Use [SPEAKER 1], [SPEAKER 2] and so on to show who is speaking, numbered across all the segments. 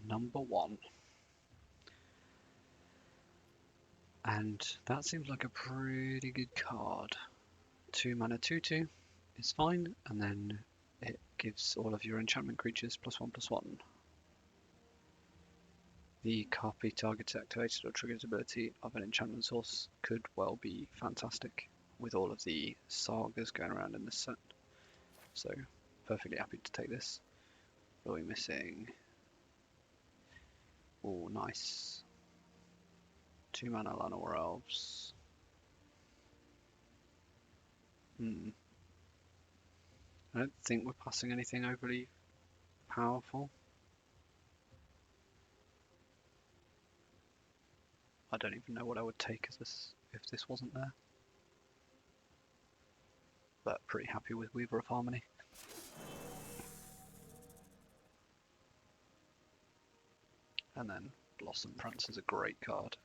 [SPEAKER 1] number 1. And that seems like a pretty good card. 2 mana 2/2 is fine, and then it gives all of your enchantment creatures +1/+1. The copy targets activated or triggered ability of an enchantment source could well be fantastic with all of the sagas going around in this set. So, perfectly happy to take this. What are we missing? Oh, nice. 2 mana Llanowar Elves. I don't think we're passing anything overly powerful. I don't even know what I would take as this if this wasn't there. But pretty happy with Weaver of Harmony. And then Blossom Prance is a great card.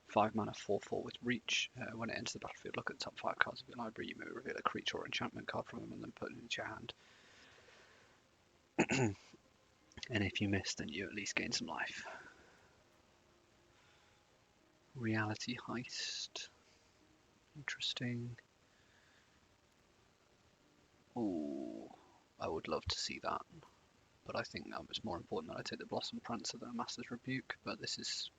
[SPEAKER 1] 5 mana 4/4 with reach. When it enters the battlefield, look at the top 5 cards of your library. You may reveal a creature or enchantment card from them and then put it into your hand. And if you miss, then you at least gain some life. Reality Heist. Interesting. Ooh, I would love to see that. But I think that was more important that I take the Blossom Prancer than a Master's Rebuke. But this is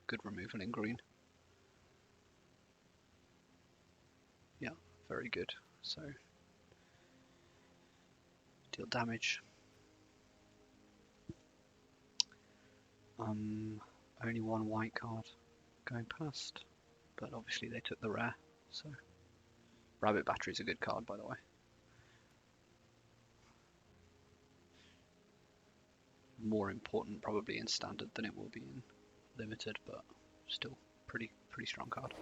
[SPEAKER 1] good removal in green. Yeah, very good. So, deal damage. Only 1 white card going past, but obviously they took the rare, so. Rabbit Battery is a good card, by the way. More important probably in standard than it will be in limited, but still pretty strong card.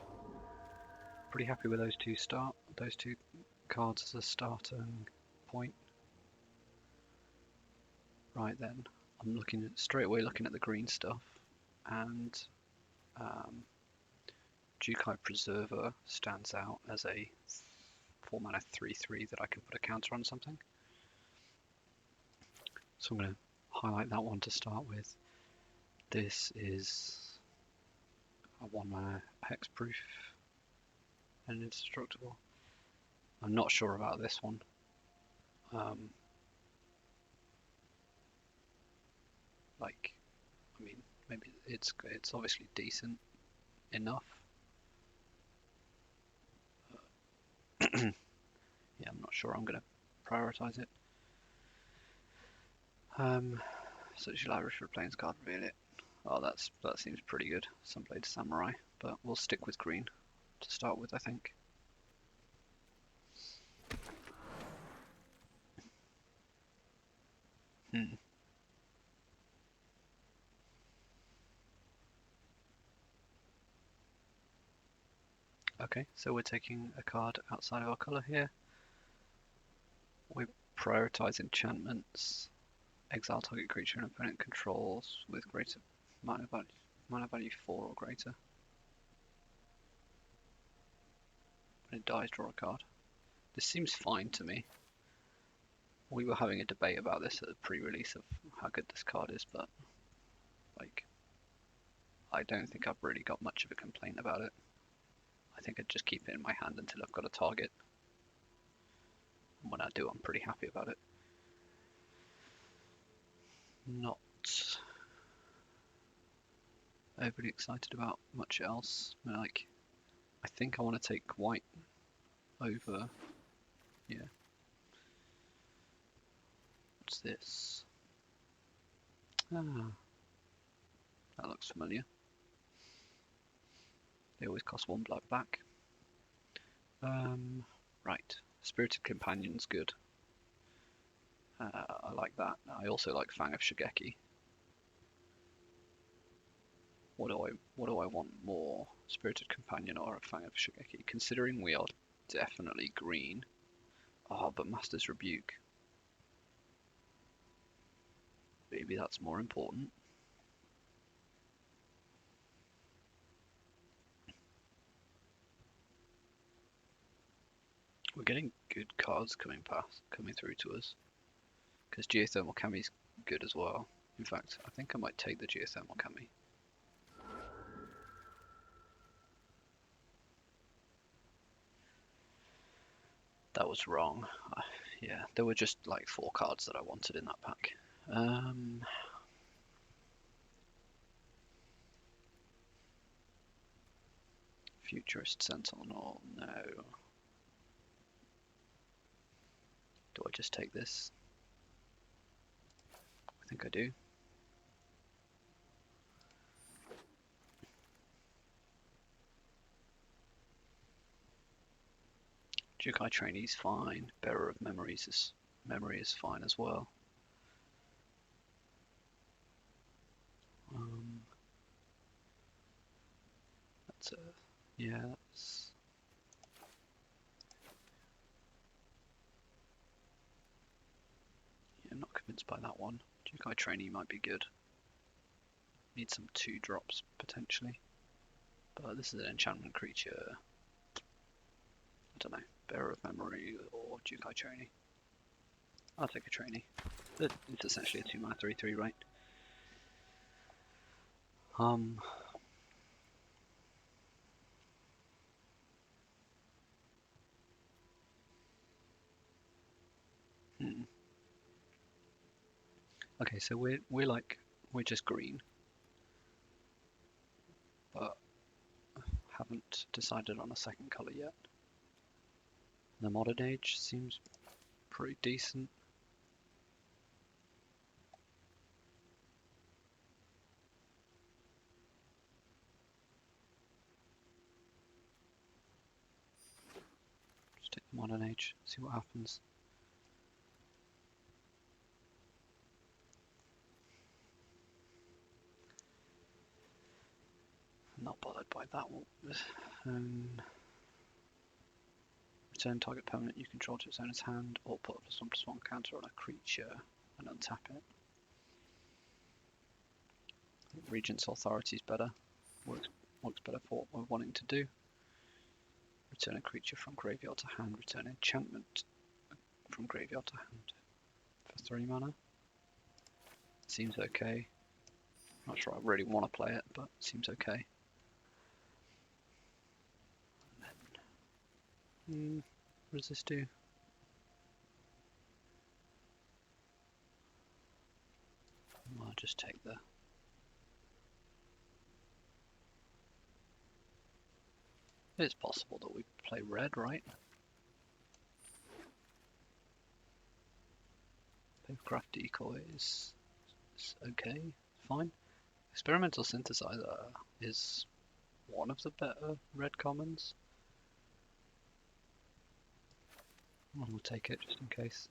[SPEAKER 1] Pretty happy with those two cards as a starting point. Right then, I'm straight away looking at the green stuff, and Jukai Preserver stands out as a 4 mana 3/3 that I can put a counter on something. So I'm going to highlight that one to start with. This is a 1 mana hexproof and indestructible. I'm not sure about this one. Maybe it's obviously decent enough. Yeah, I'm not sure I'm going to prioritize it. Search your library for a plains card, reveal it. Oh, that seems pretty good. Sunblade Samurai, but we'll stick with green to start with, I think. Okay, so we're taking a card outside of our colour here. We prioritize enchantments. Exile target creature and opponent controls with greater mana value 4 or greater. When it dies, draw a card. This seems fine to me. We were having a debate about this at the pre-release of how good this card is, but I don't think I've really got much of a complaint about it. I think I'd just keep it in my hand until I've got a target. And when I do, I'm pretty happy about it. Not overly excited about much else. I think I want to take white over. Yeah. What's this? That looks familiar. They always cost 1 black back. Right. Spirited Companion's good. I like that. I also like Fang of Shigeki. What do I want more? Spirited Companion or a Fang of Shigeki? Considering we are definitely green. Oh, but Master's Rebuke. Maybe that's more important. We're getting good cards coming through to us. Because Geothermal Kami's good as well. In fact, I think I might take the geothermal Kami. That was wrong. Yeah, there were just like 4 cards that I wanted in that pack. Futurist Sentinel, no. Do I just take this? I think I do. Jukai Trainee's fine. Bearer of Memory is fine as well. That's yeah, that's... Yeah, I'm not convinced by that one. Jukai Trainee might be good. Need some 2-drops potentially. But this is an enchantment creature. I don't know. Bearer of Memory or Jukai Trainee. I'll take a Trainee. It's essentially a 2-mana 3/3, right? Okay, so we're just green, but haven't decided on a second color yet. The Modern Age seems pretty decent. Just take the Modern Age, see what happens. Not bothered by that one. Return target permanent you control to its owner's hand, or put a +1/+1 counter on a creature and untap it. Regent's Authority is better. Works better for what we're wanting to do. Return a creature from graveyard to hand. Return enchantment from graveyard to hand for 3 mana. Seems okay. Not sure I really want to play it, but seems okay. And then, what does this do? I'll just take the... It's possible that we play red, right? Papercraft Decoy is okay, fine. Experimental Synthesizer is one of the better red commons. We'll take it just in case.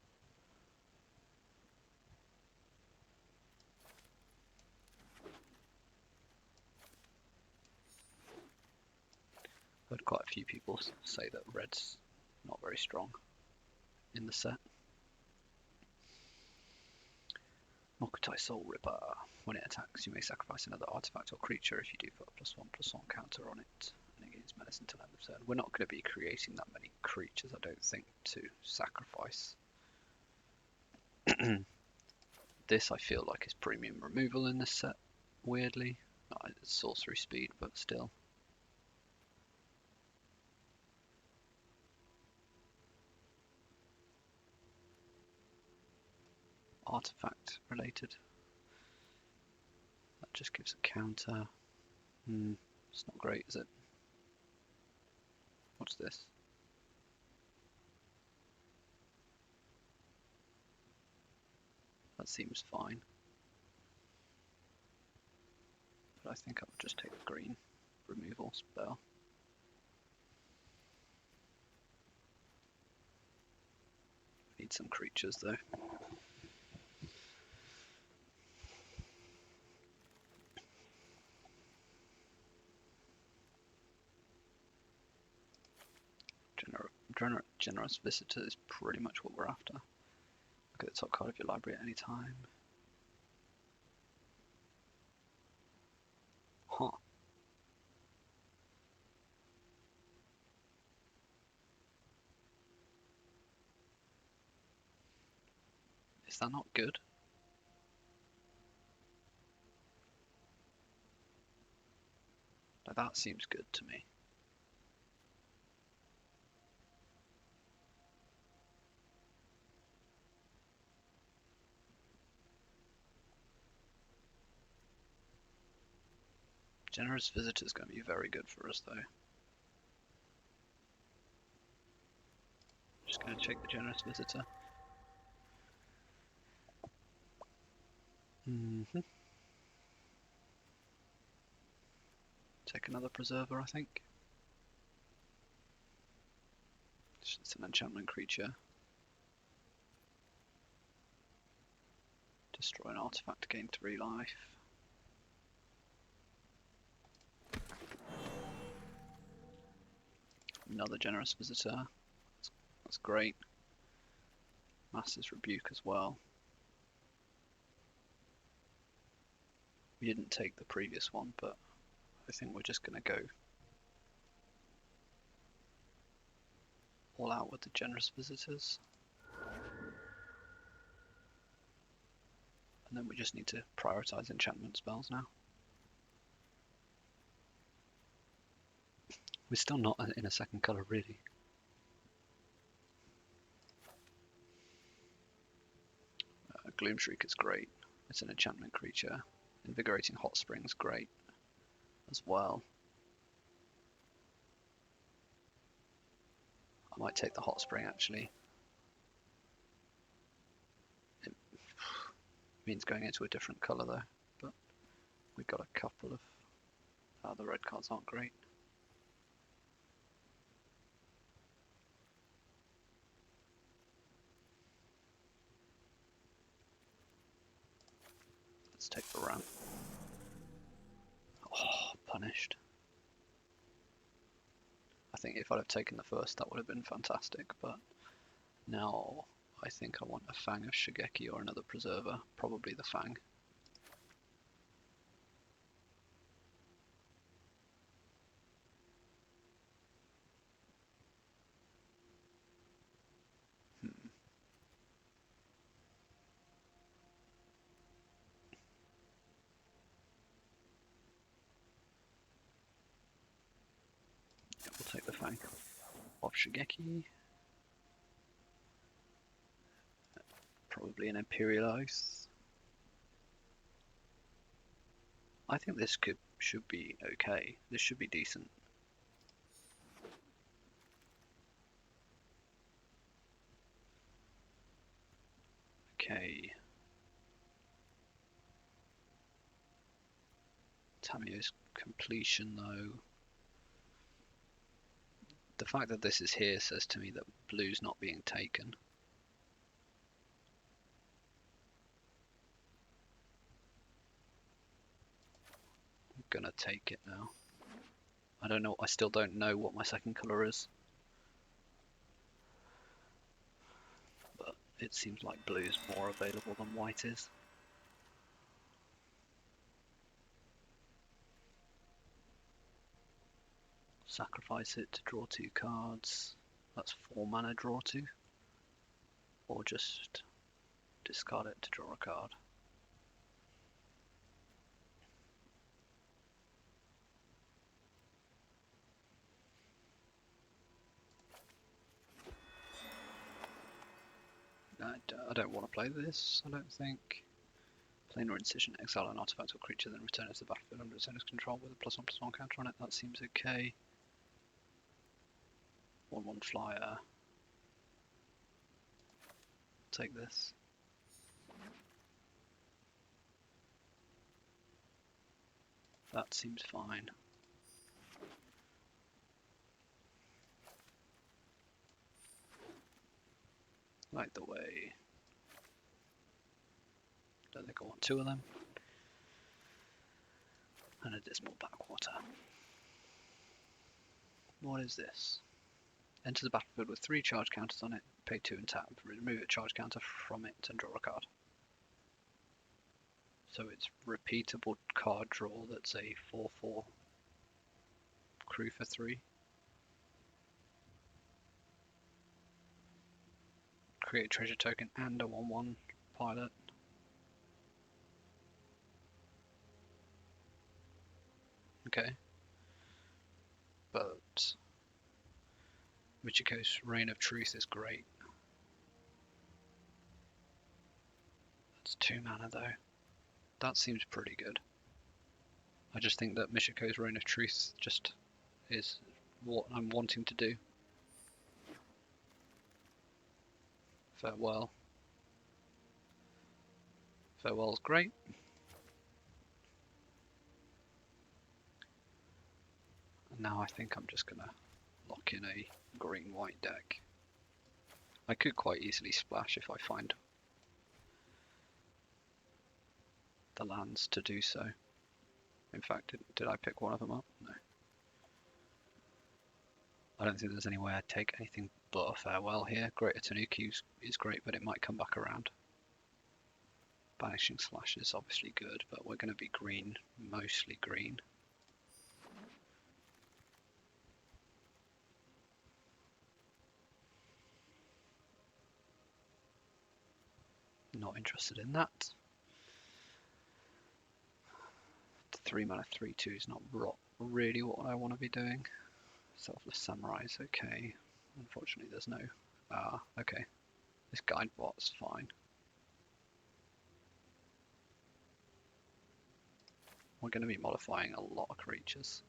[SPEAKER 1] Heard quite a few people say that red's not very strong in the set. Mokutai Soul Ripper. When it attacks, you may sacrifice another artifact or creature. If you do, put a +1/+1 counter on it. And it gains menace until end of turn. We're not going to be creating that many creatures, I don't think, to sacrifice. This I feel like is premium removal in this set, weirdly. It's sorcery speed, but still. Artifact related. That just gives a counter. It's not great, is it? What's this? That seems fine. But I think I'll just take the green removal spell. Need some creatures though. Generous Visitor is pretty much what we're after. Look at the top card of your library at any time. Huh. Is that not good? Like, that seems good to me. Generous Visitor is going to be very good for us, though. Just going to check the Generous Visitor. Take another Preserver, I think. It's an enchantment creature. Destroy an artifact to gain 3 life. Another Generous Visitor. That's great. Master's Rebuke as well. We didn't take the previous one, but I think we're just going to go all out with the Generous Visitors. And then we just need to prioritize enchantment spells now. We're still not in a second colour, really. Gloomshriek is great. It's an enchantment creature. Invigorating Hot Spring's great as well. I might take the Hot Spring, actually. It means going into a different colour, though. But we've got a couple of... the red cards aren't great. Let's take the ramp. Oh, punished. I think if I'd have taken the first, that would have been fantastic, but now I think I want a Fang of Shigeki or another Preserver, probably the Fang. We'll take the Fang of Shigeki. Probably an Imperial Oath. I think this should be okay. This should be decent. Okay. Tamiyo's completion, though. The fact that this is here says to me that blue's not being taken. I'm gonna take it now. I don't know. I still don't know what my second colour is. But it seems like blue is more available than white is. Sacrifice it to draw 2 cards. That's 4 mana draw 2. Or just discard it to draw a card. I don't want to play this, I don't think. Planar Incision, exile an artifact or creature, then return it to the battlefield under its owner's control with a +1/+1 counter on it. That seems okay. 1/1 flyer. Take this. That seems fine. Like the way. Don't think I want 2 of them. And a Dismal Backwater. What is this? Enter the battlefield with 3 charge counters on it, pay 2 and tap. Remove a charge counter from it and draw a card. So it's repeatable card draw that's a 4/4 crew for 3. Create a treasure token and a 1/1 pilot. Okay. Michiko's Reign of Truth is great. That's 2 mana though. That seems pretty good. I just think that Michiko's Reign of Truth just is what I'm wanting to do. Farewell. Farewell's great. And now I think I'm just gonna lock in a green-white deck. I could quite easily splash if I find the lands to do so. In fact, did I pick one of them up? No. I don't think there's any way I'd take anything but a Farewell here. Greater Tanuki is great, but it might come back around. Banishing Slash is obviously good, but we're going to be green, mostly green. Not interested in that. 3 mana 3/2 is not really what I want to be doing. Selfless Samurai is okay. Unfortunately, there's no. Okay. This guide bot's fine. We're going to be modifying a lot of creatures.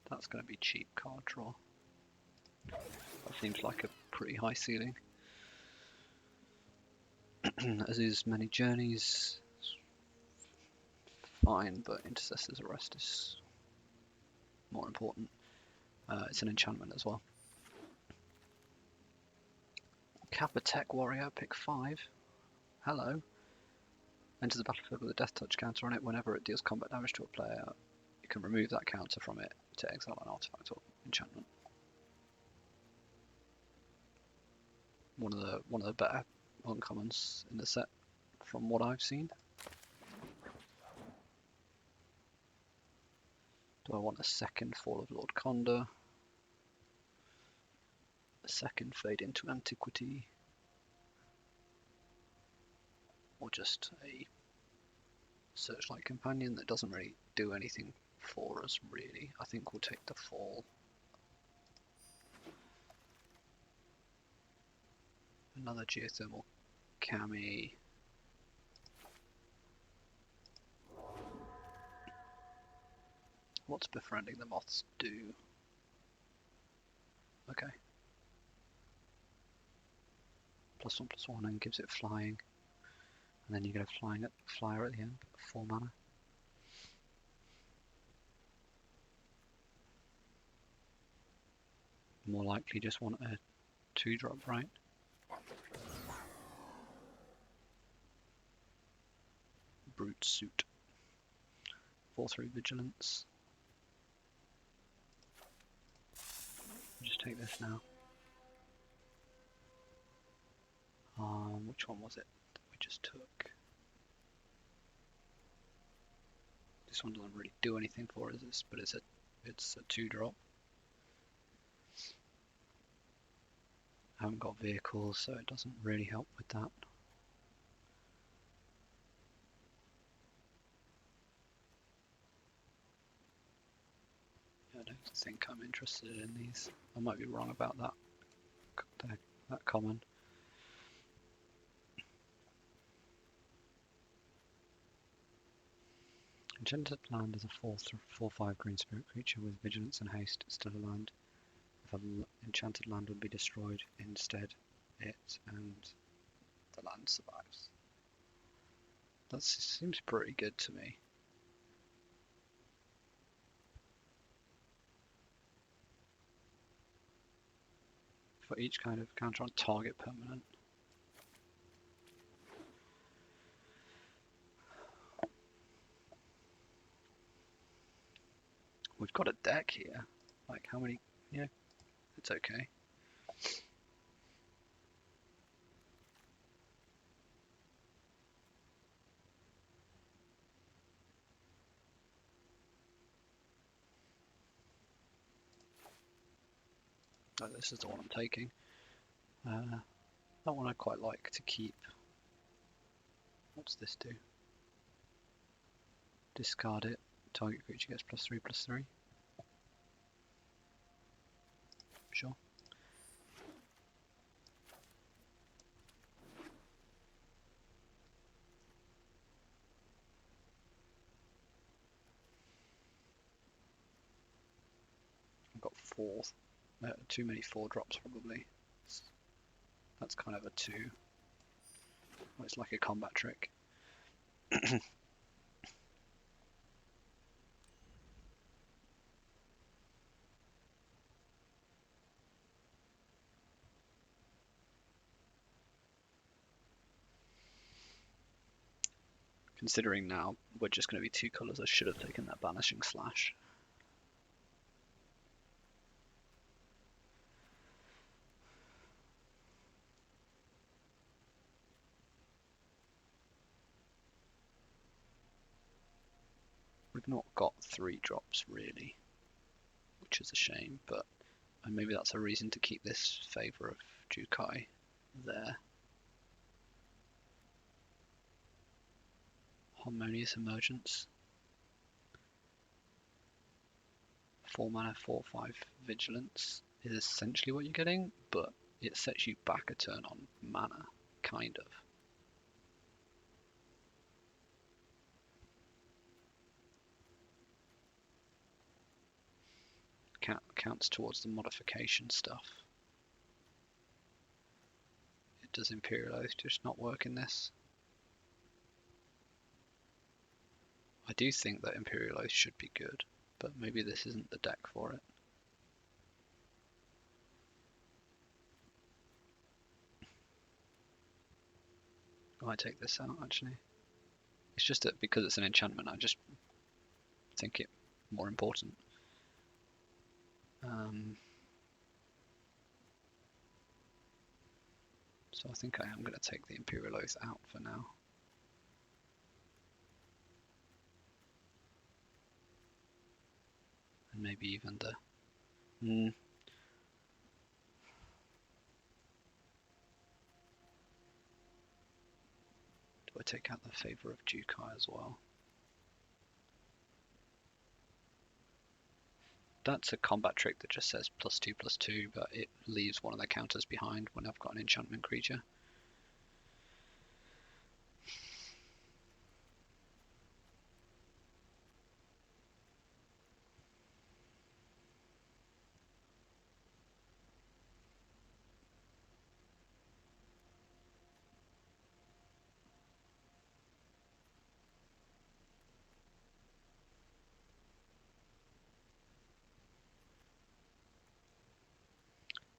[SPEAKER 1] That's going to be cheap card draw. That seems like a pretty high ceiling. As is Many Journeys. Fine, but Intercessor's Arrest is more important. It's an enchantment as well. Kappa Warrior, pick 5. Hello. Enters the battlefield with a death touch counter on it. Whenever it deals combat damage to a player, you can remove that counter from it to exile an artifact or enchantment. One of the better uncommons in the set, from what I've seen. Do I want a second Fall of Lord Condor? A second Fade into Antiquity? Or just a Searchlight Companion that doesn't really do anything for us, really? I think we'll take the Fall. Another Geothermal Kami. What's Befriending the Moths do? Okay. +1/+1 and gives it flying. And then you get a flyer at the end, 4 mana. More likely just want a 2-drop, right? Brute Suit. 4/3 Vigilance. Just take this now. Which one was it that we just took? This one doesn't really do anything for us, but it's a 2-drop. I haven't got vehicles, so it doesn't really help with that. I don't think I'm interested in these. I might be wrong about that common. Enchanted Land is a 4/5 green spirit creature with vigilance and haste. It's still a land. If an enchanted land would be destroyed, instead it and the land survives. That seems pretty good to me. For each kind of counter on target permanent. We've got a deck here. Like how many? Yeah, it's okay. Oh, this is the one I'm taking. That one I quite like to keep. What's this do? Discard it. Target creature gets +3/+3. Sure. too many 4-drops probably. That's kind of a 2. It's like a combat trick. Considering now we're just going to be 2 colours, I should have taken that Banishing Slash. We've not got 3 drops really, which is a shame, but maybe that's a reason to keep this Favour of Jukai there. Harmonious Emergence. 4 mana, 4/5 Vigilance is essentially what you're getting, but it sets you back a turn on mana, kind of. Counts towards the modification stuff. Does Imperial Oath just not work in this? I do think that Imperial Oath should be good, but maybe this isn't the deck for it. I might take this out actually. It's just that because it's an enchantment, I just think it more important. So I think I am going to take the Imperial Oath out for now. And maybe even the... Do I take out the Favour of Jukai as well? That's a combat trick that just says +2/+2, but it leaves one of the counters behind when I've got an enchantment creature.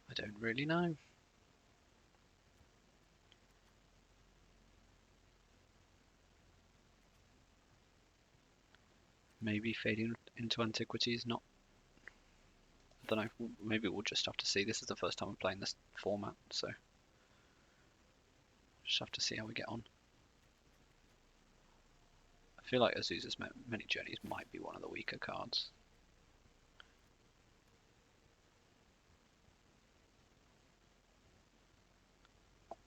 [SPEAKER 1] I don't really know. Maybe Fading into Antiquity is not... I don't know, maybe we'll just have to see. This is the first time I'm playing this format, so... just have to see how we get on. I feel like Azusa's Many Journeys might be one of the weaker cards.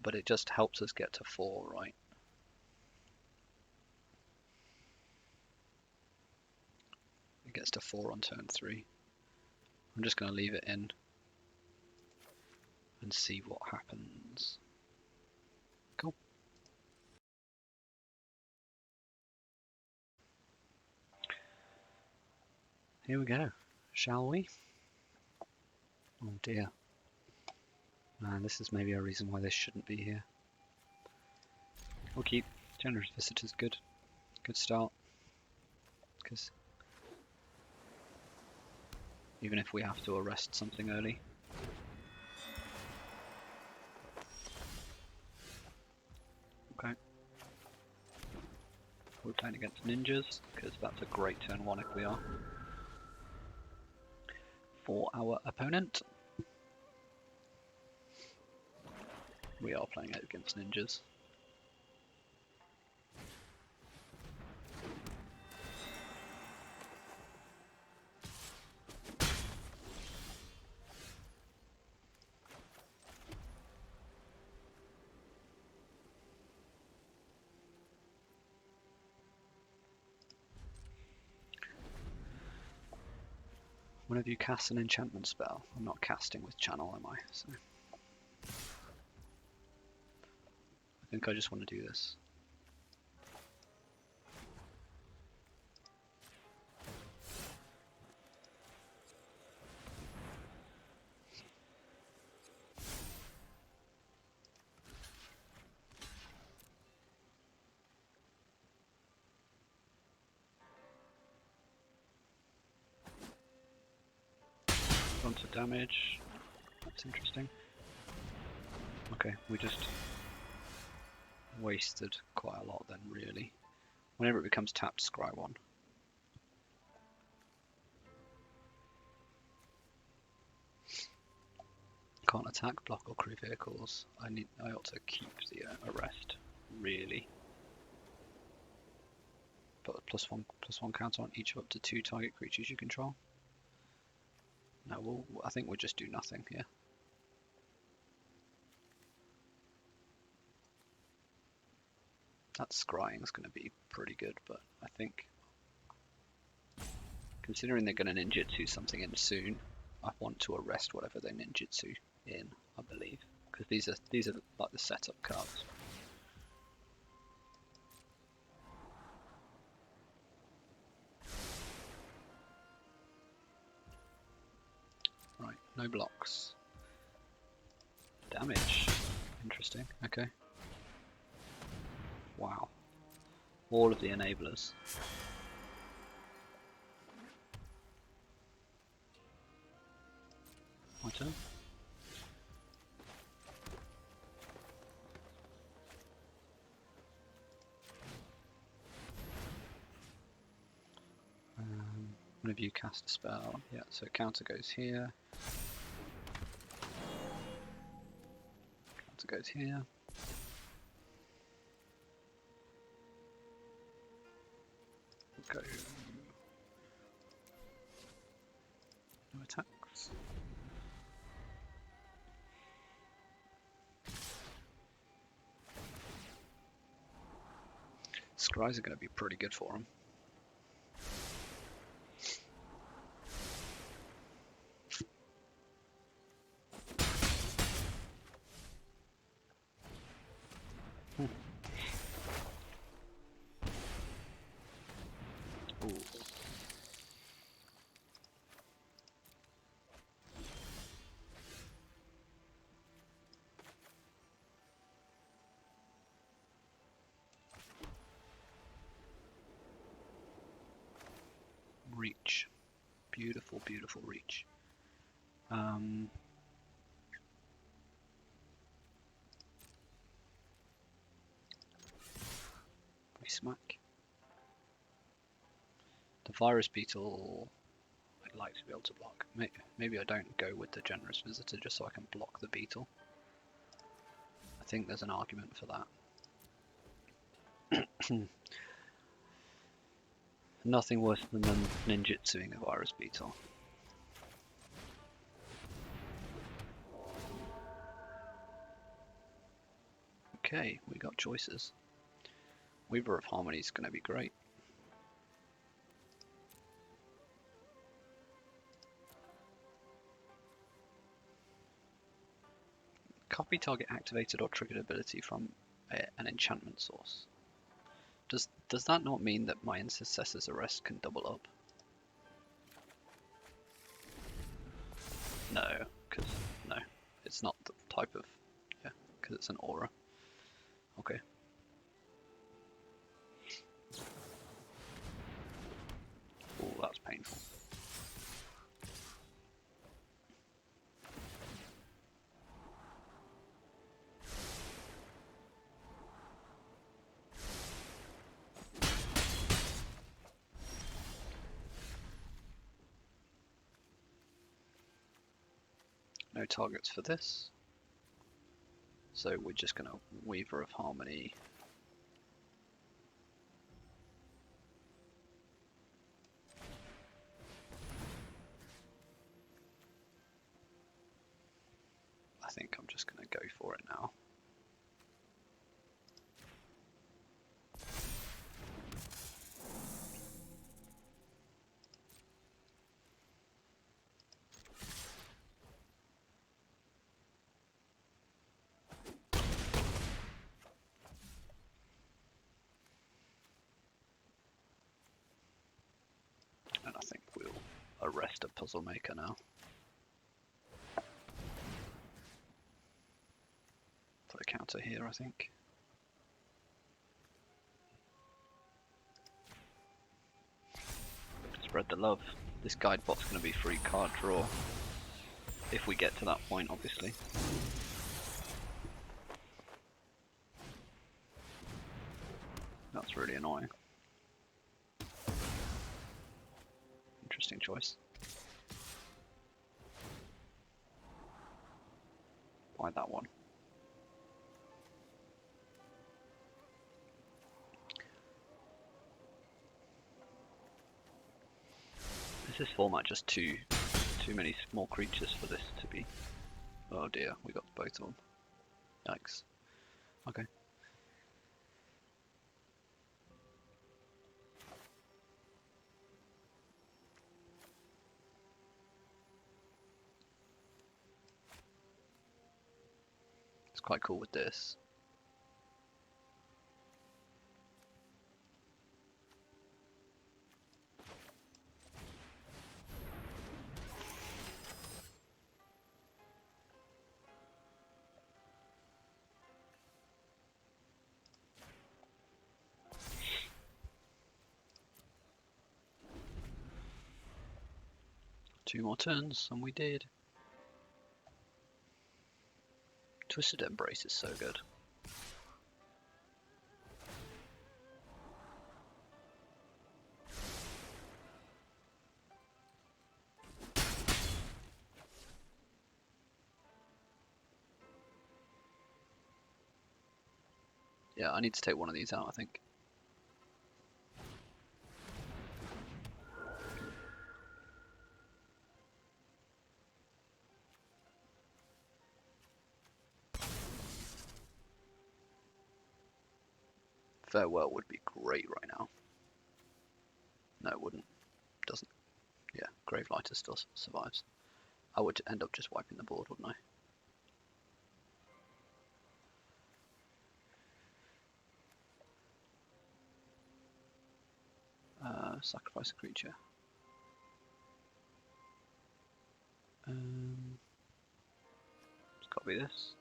[SPEAKER 1] But it just helps us get to 4, right? It gets to 4 on turn 3. I'm just going to leave it in and see what happens. Cool. Here we go, shall we? Oh dear. Man, this is maybe a reason why this shouldn't be here. We'll keep Generous Visitors good. Good start. Because even if we have to arrest something early. Okay. We're playing against ninjas, because that's a great turn 1 if we are. For our opponent, we are playing against ninjas. Whenever you cast an enchantment spell, I'm not casting with channel, am I? So I think I just want to do this. onto damage. That's interesting. Okay, we just wasted quite a lot then, really. Whenever it becomes tapped, scry 1. Can't attack, block, or crew vehicles. I ought to keep the arrest, really. Put a +1/+1 counter on each of up to 2 target creatures you control. No, I think we'll just do nothing here. That scrying is going to be pretty good, but I think, considering they're going to ninjutsu something in soon, I want to arrest whatever they ninjutsu in, I believe, because these are like the setup cards. Right, no blocks. Damage. Interesting. Okay. Wow. All of the enablers. My turn. Whenever you cast a spell, yeah, so counter goes here. Counter goes here. Go. No attacks. Scries are going to be pretty good for him. Ooh. Reach. Beautiful, beautiful reach. We smack. The virus beetle, I'd like to be able to block. Maybe I don't go with the generous visitor just so I can block the beetle. I think there's an argument for that. Nothing worse than ninjutsuing a virus beetle. Okay, we got choices. Weaver of Harmony is going to be great. Copy target activated or triggered ability from an enchantment source. Does that not mean that my Intercessor's Arrest can double up? No, because no, it's not the type of, yeah, because it's an aura. Okay. Oh, that's painful. No targets for this. So we're just going to Weaver of Harmony. I think I'm just going to go for it now. And I think we'll arrest a puzzle maker now. Put a counter here, I think. Spread the love. This guide bot's going to be free card draw. If we get to that point, obviously. That's really annoying. Interesting choice. Why that one? Is this format just too many small creatures for this to be? Oh dear, we got both of them. Yikes. Okay. It's quite cool with this. Two more turns, and we did. Twisted Embrace is so good. Yeah, I need to take one of these out, I think. Farewell would be great right now. No, it wouldn't. Doesn't. Yeah, Gravelighter still survives. I would end up just wiping the board, wouldn't I? Sacrifice a creature. Let's copy this.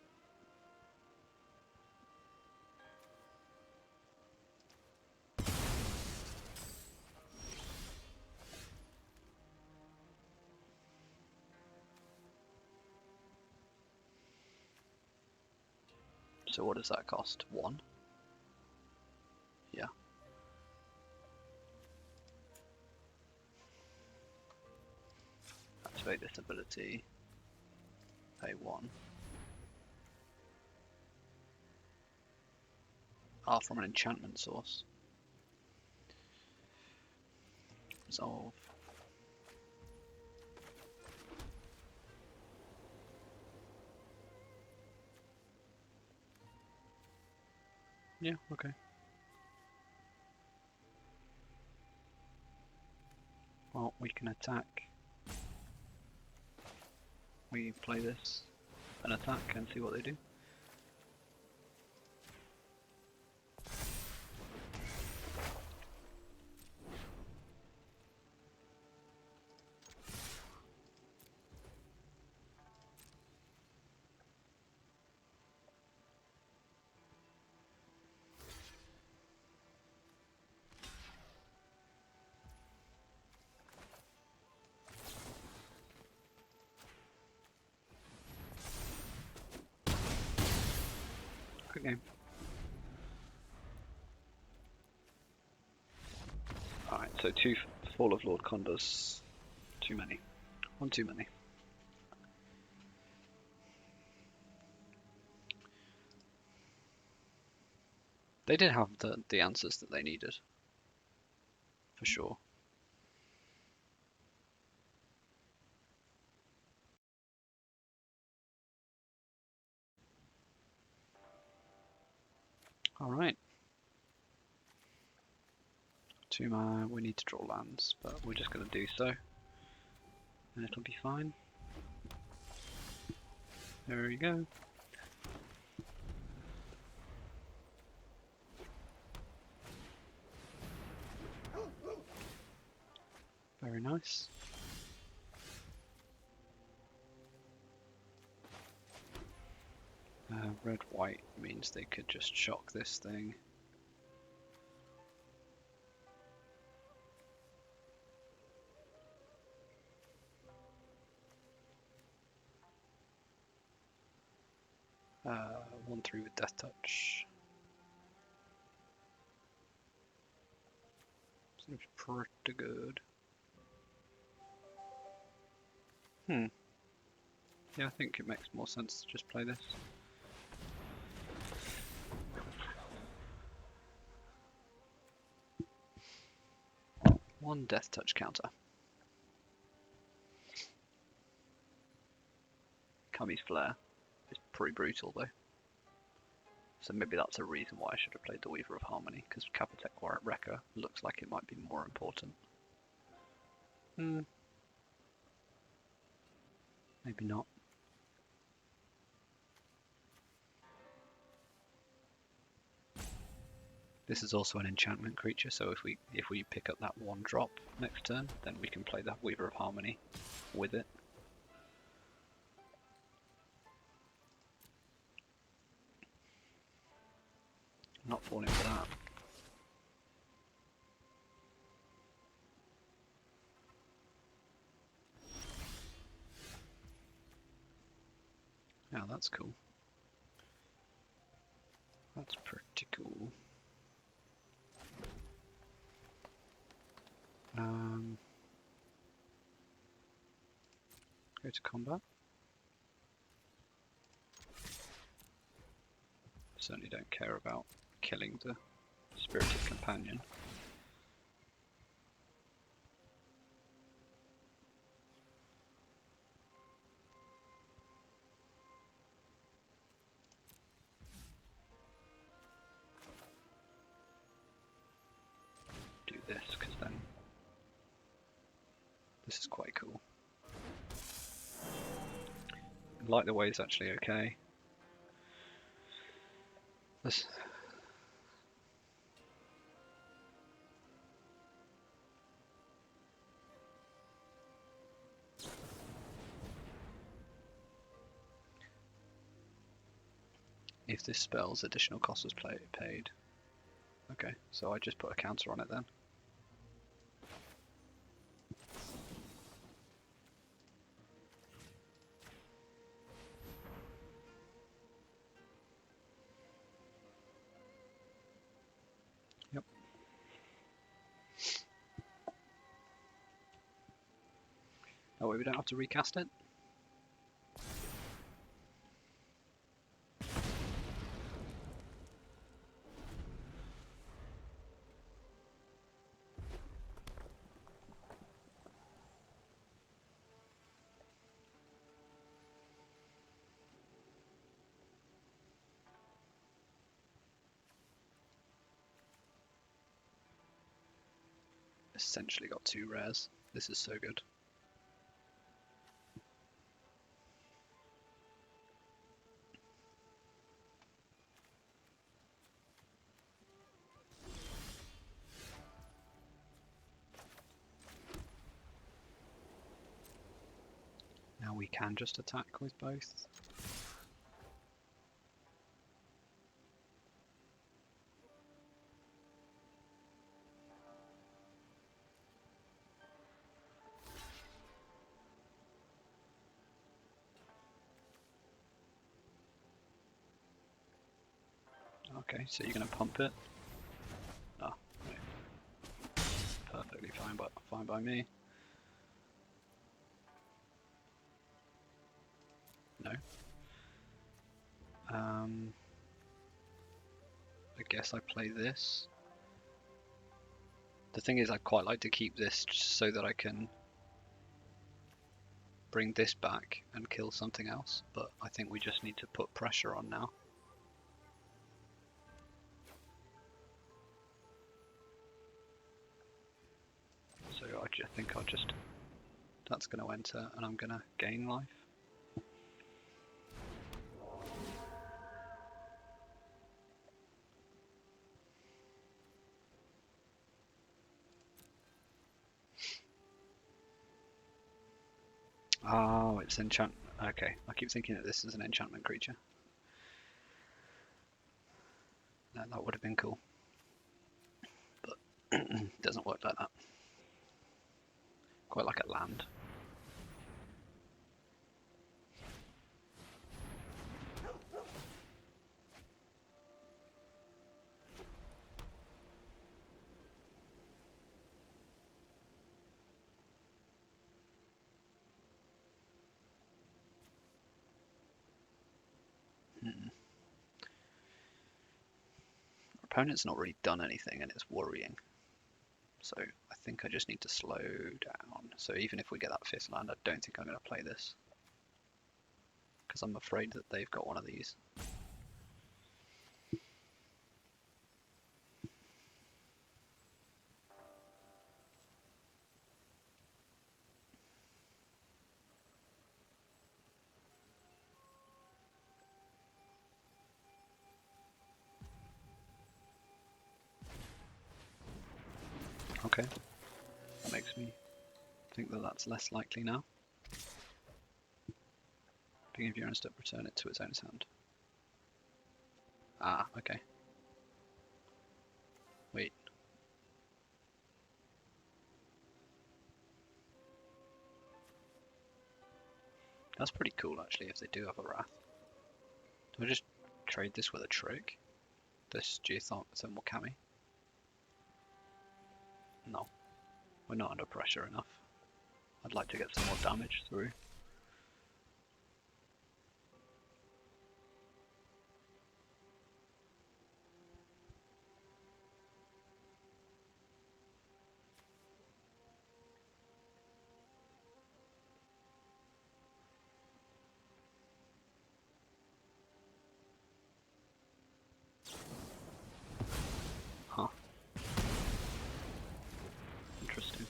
[SPEAKER 1] So what does that cost? 1? Yeah. Activate this ability. Pay 1. Ah, from an enchantment source. Resolve. Yeah, okay. Well, we can attack. We play this and attack and see what they do. Good game. Alright, so 2 Fall of Lord Condors. Too many. 1 too many. They did have the answers that they needed. For sure. Alright. 2 mana, we need to draw lands, but we're just going to do so. And it'll be fine. There we go. Very nice. Red-white means they could just shock this thing. 1/3 with Death Touch. Seems pretty good. Yeah, I think it makes more sense to just play this. One Death Touch counter. Kami's Flare is pretty brutal though. So maybe that's a reason why I should have played the Weaver of Harmony, because Capitec Warrant Wrecker looks like it might be more important. Maybe not. This is also an enchantment creature, so if we pick up that 1-drop next turn, then we can play that Weaver of Harmony with it. I'm not falling for that. Yeah, that's cool. That's pretty cool. Go to combat. Certainly don't care about killing the Spirited Companion. Do this, because then this is quite cool. I like the way it's actually okay. This. If this spell's additional cost was paid. Okay, so I just put a counter on it then. Yep. Oh wait, we don't have to recast it? Essentially got 2 rares. This is so good. Now we can just attack with both. Okay, so you're going to pump it? Oh, wait. Perfectly fine by me. No. I guess I play this. The thing is, I'd quite like to keep this just so that I can bring this back and kill something else, but I think we just need to put pressure on now. So I think I'll just... That's going to enter and I'm going to gain life. Oh, it's enchant. Okay, I keep thinking that this is an enchantment creature. No, that would have been cool. But it doesn't work like that. Quite like a land. opponent's not really done anything and it's worrying. So I think I just need to slow down. So even if we get that 5th land, I don't think I'm going to play this. Because I'm afraid that they've got one of these. Okay, that makes me think that that's less likely now. Being of your own step, return it to its owner's hand. Ah, okay. Wait. That's pretty cool actually if they do have a Wrath. Do I just trade this with a trick? This geothermal Kami? No. We're not under pressure enough. I'd like to get some more damage through. Huh. Interesting.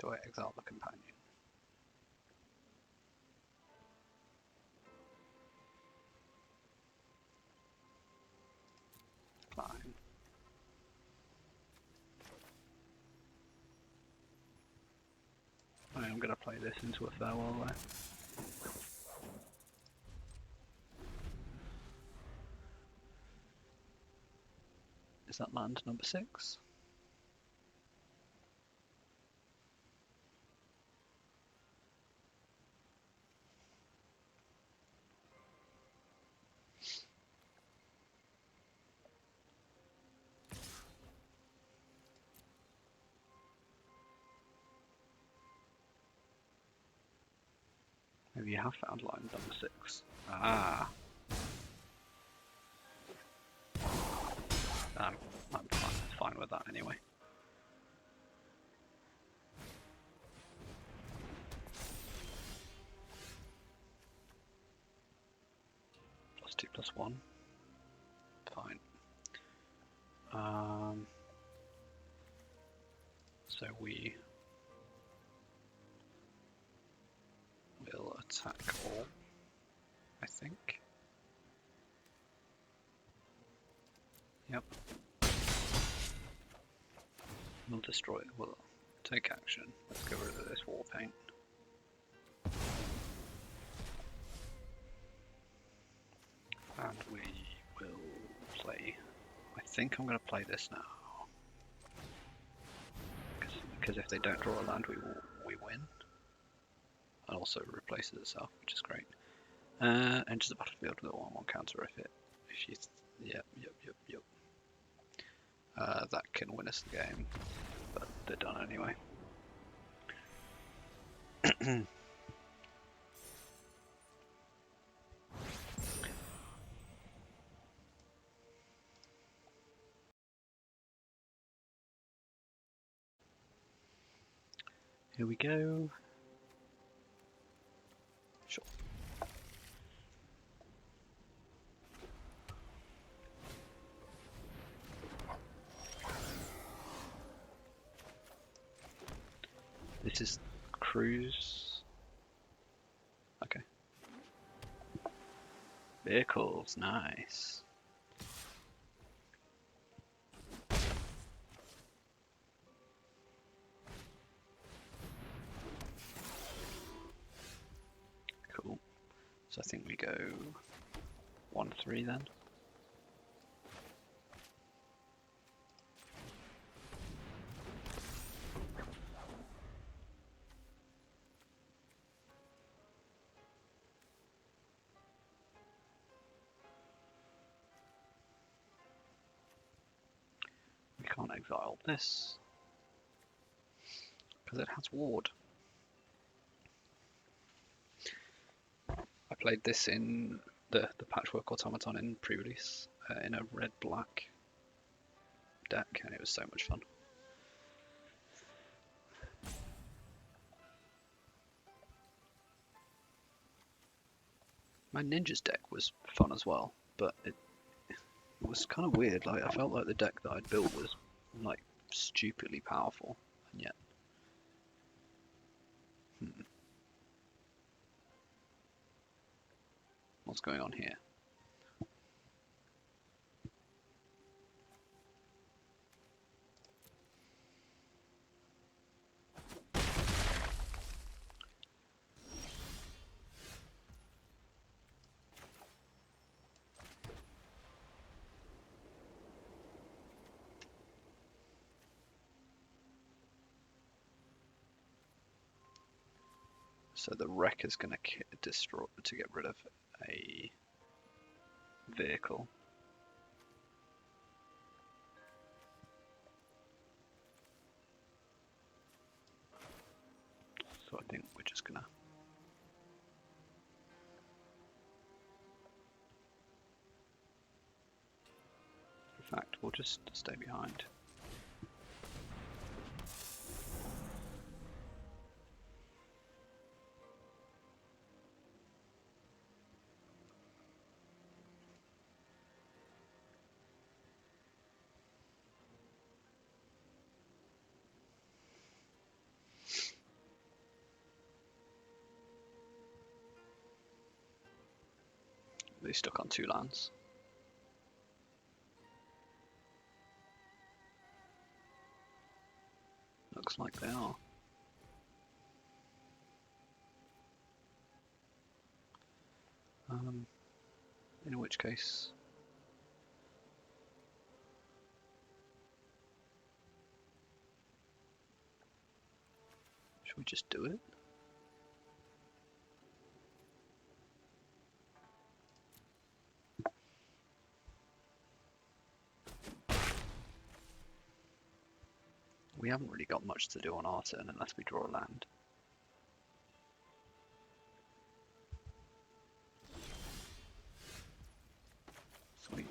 [SPEAKER 1] Do I exile the companion? Fine. I am going to play this into a farewell there. Is that land number 6? Maybe you have found line number 6. Ah. I'm fine with that anyway. +2/+1. Fine. So we will attack all, I think. Yep. We'll destroy it. We'll take action. Let's get rid of this war paint. And we will play. I think I'm going to play this now. Because if they don't draw a land, we win. And also replaces itself, which is great. Enters the battlefield with a 1/1 counter if you. Yep. That can win us the game, but they're done anyway. Here we go. Sure. This is cruise. Okay. Vehicles, nice. Cool. So I think we go 1/3 then. exile this because it has ward. I played this in the Patchwork Automaton in pre-release in a red-black deck, and it was so much fun. My Ninjas deck was fun as well, but it was kind of weird. Like, I felt like the deck that I'd built was like stupidly powerful, and yet what's going on here? So the wreck is going to destroy to get rid of a vehicle. So I think we're just gonna. In fact, we'll just stay behind. They stuck on 2 lands. Looks like they are. In which case, should we just do it? We haven't really got much to do on our turn unless we draw a land. Sweet.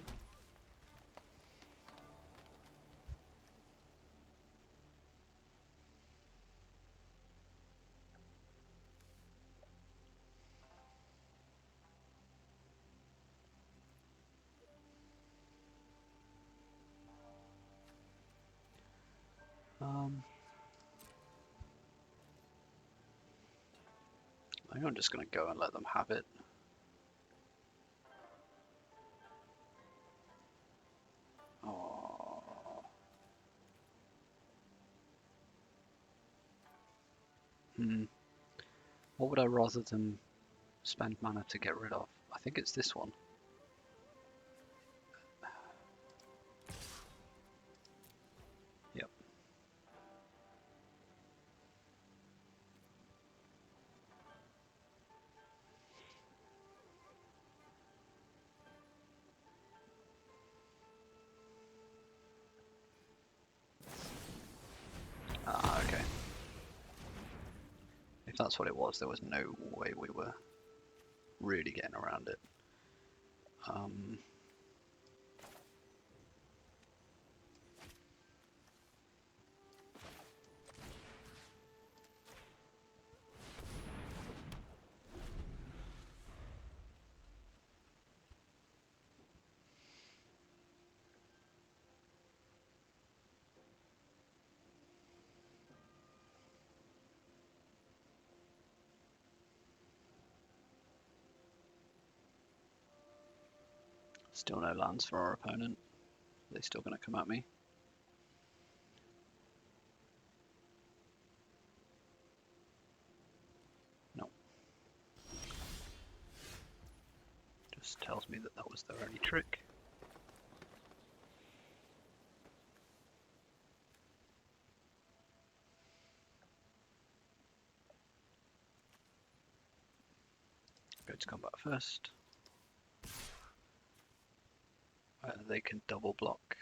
[SPEAKER 1] I think I'm just going to go and let them have it. Oh. What would I rather them spend mana to get rid of? I think it's this one. Yep. Ah, okay. If that's what it was, there was no way we were really getting around it. Still no lands for our opponent. Are they still going to come at me? No. Just tells me that that was their only trick. Go to combat first. They can double block.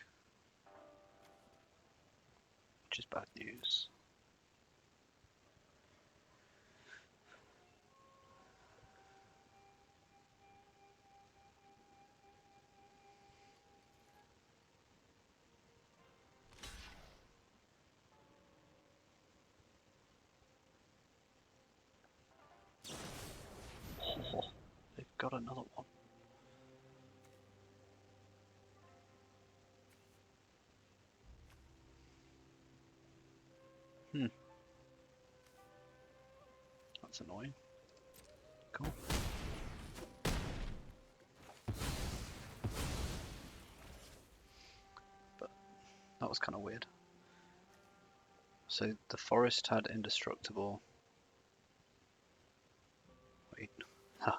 [SPEAKER 1] which is bad news. Oh, they've got another one. That's annoying. Cool. But that was kind of weird. So the forest had indestructible. Wait.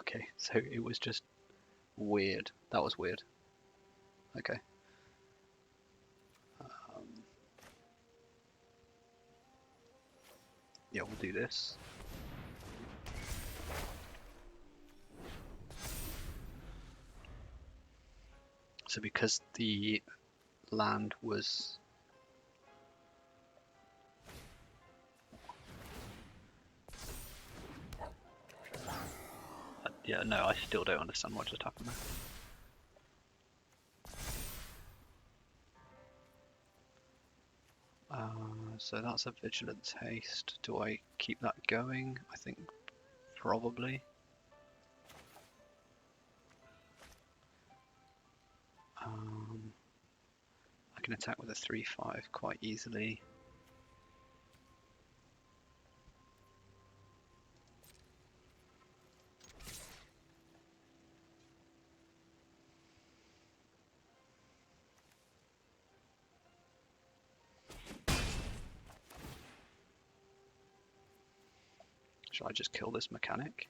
[SPEAKER 1] Okay, so it was just weird. That was weird. Okay. Yeah, we'll do this. So because the land was yeah, no, I still don't understand what just happened there. So that's a vigilance haste. Do I keep that going? I think probably. I can attack with a 3/5 quite easily. Shall I just kill this mechanic?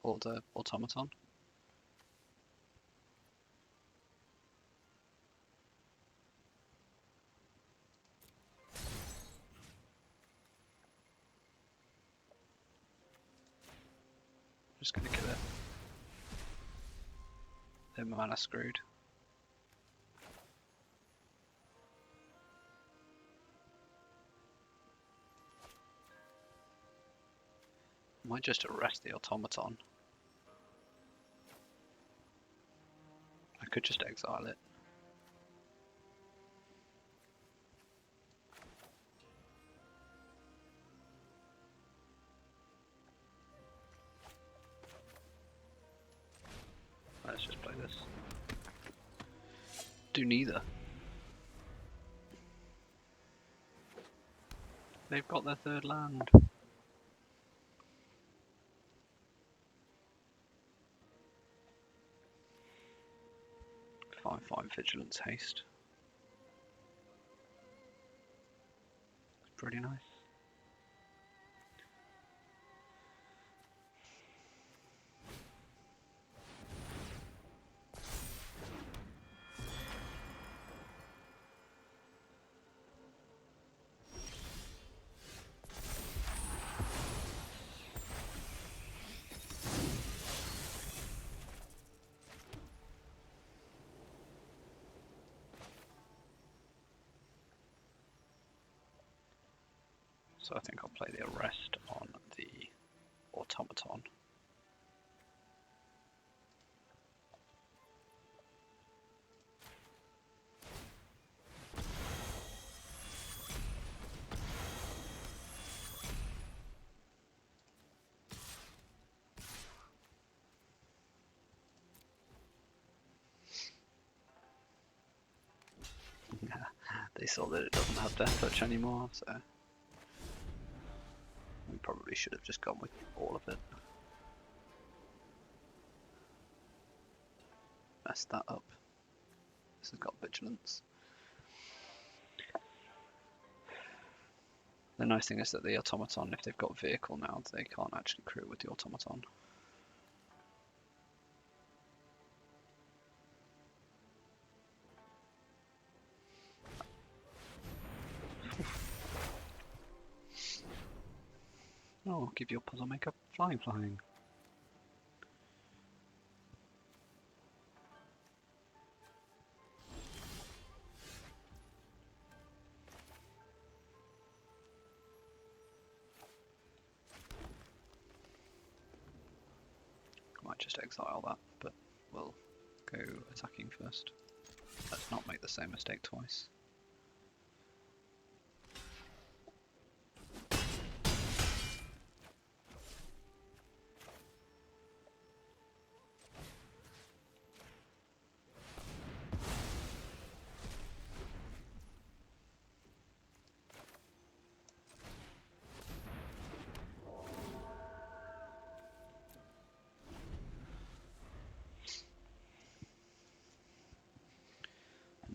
[SPEAKER 1] Or the automaton? Just gonna kill it. They're mana screwed. Might just arrest the automaton. I could just exile it. Let's just play this. Do neither. They've got their third land. 5/5 vigilance haste. It's pretty nice. So I think I'll play the arrest on the automaton. They saw that it doesn't have death touch anymore, so we probably should have just gone with all of it. Messed that up. This has got vigilance. The nice thing is that the automaton, if they've got vehicle now, they can't actually crew with the automaton. Oh, give your puzzle maker flying. might just exile that, but we'll go attacking first. Let's not make the same mistake twice.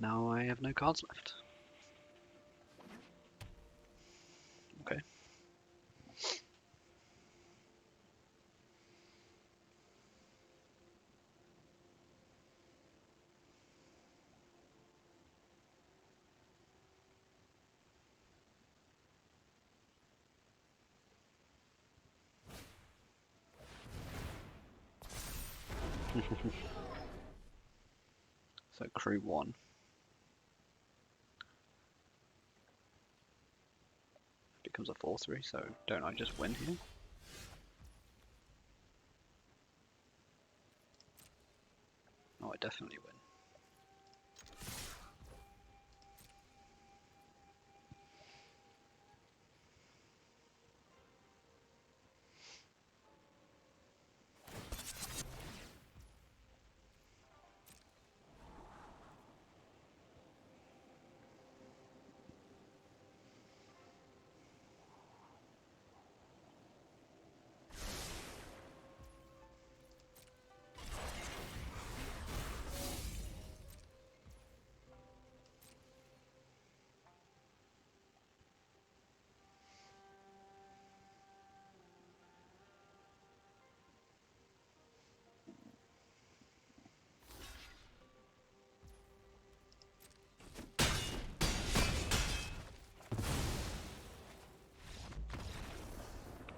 [SPEAKER 1] Now I have no cards left. Okay. So crew 1. Becomes a 4-3, so don't I just win here? Oh, I definitely win.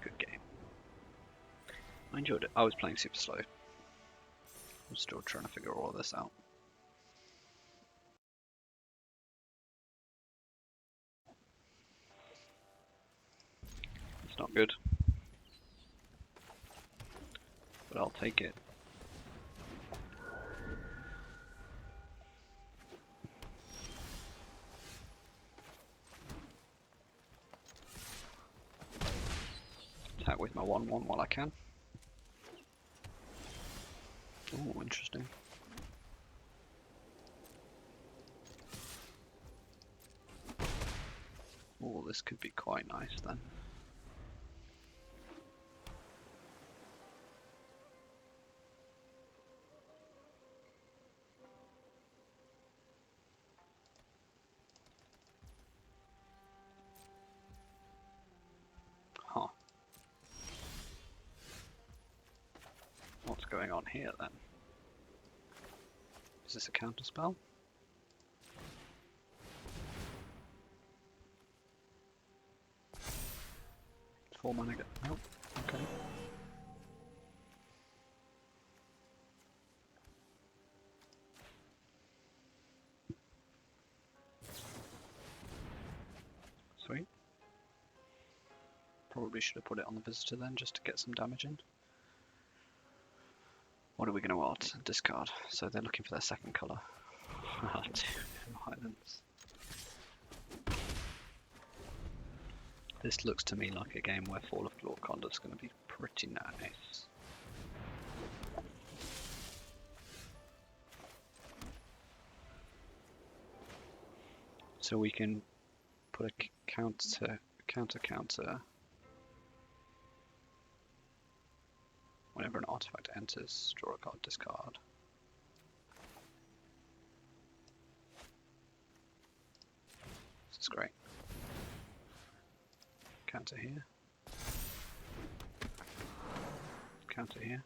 [SPEAKER 1] Good game. I enjoyed it. I was playing super slow. I'm still trying to figure all of this out. It's not good, but I'll take it. Attack with my 1/1 while I can. Oh, interesting. Oh, this could be quite nice then. Huh. What's going on here then? Is this a counter spell? 4 mana. Oh, okay. Sweet. Probably should have put it on the visitor then, just to get some damage in. What are we going to want? Discard. So they're looking for their second colour. 2 Highlands. This looks to me like a game where Fall of Glorconda is going to be pretty nice. So we can put a counter. Whenever an artifact enters, draw a card, discard. This is great. Counter here. Counter here.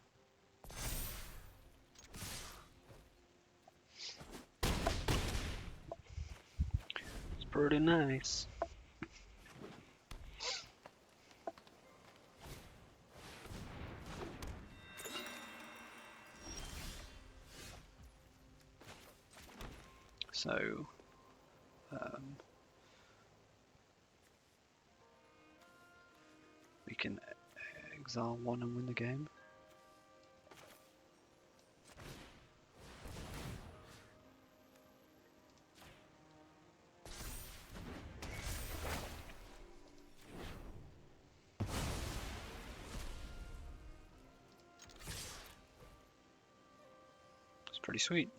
[SPEAKER 1] It's pretty nice. So, we can exile 1 and win the game. pretty sweet.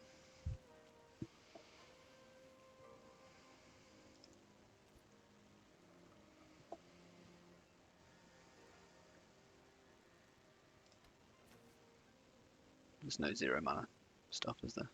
[SPEAKER 1] There's no 0 mana stuff, is there?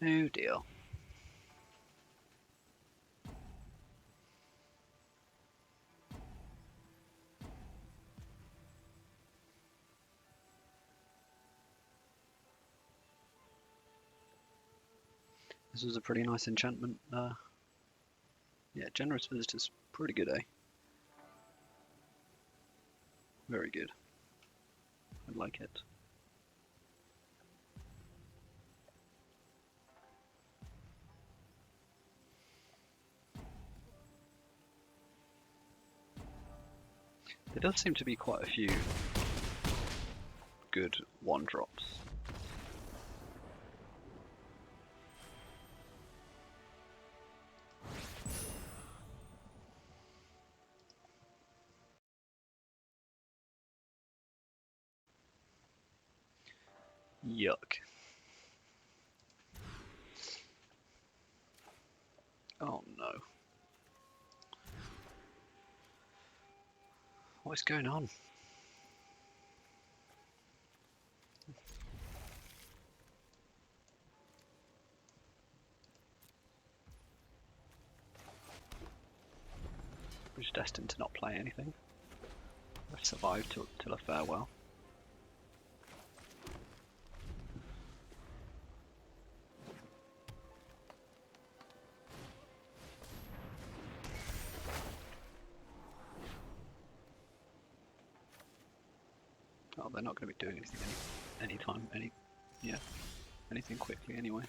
[SPEAKER 1] Oh dear. This was a pretty nice enchantment. Yeah, Generous Visitor's pretty good, eh? Very good. I like it. There does seem to be quite a few good 1-drops. Yuck. Oh no. What's going on? We're just destined to not play anything. I've survived till a farewell. Oh, they're not going to be doing anything anything quickly anyway.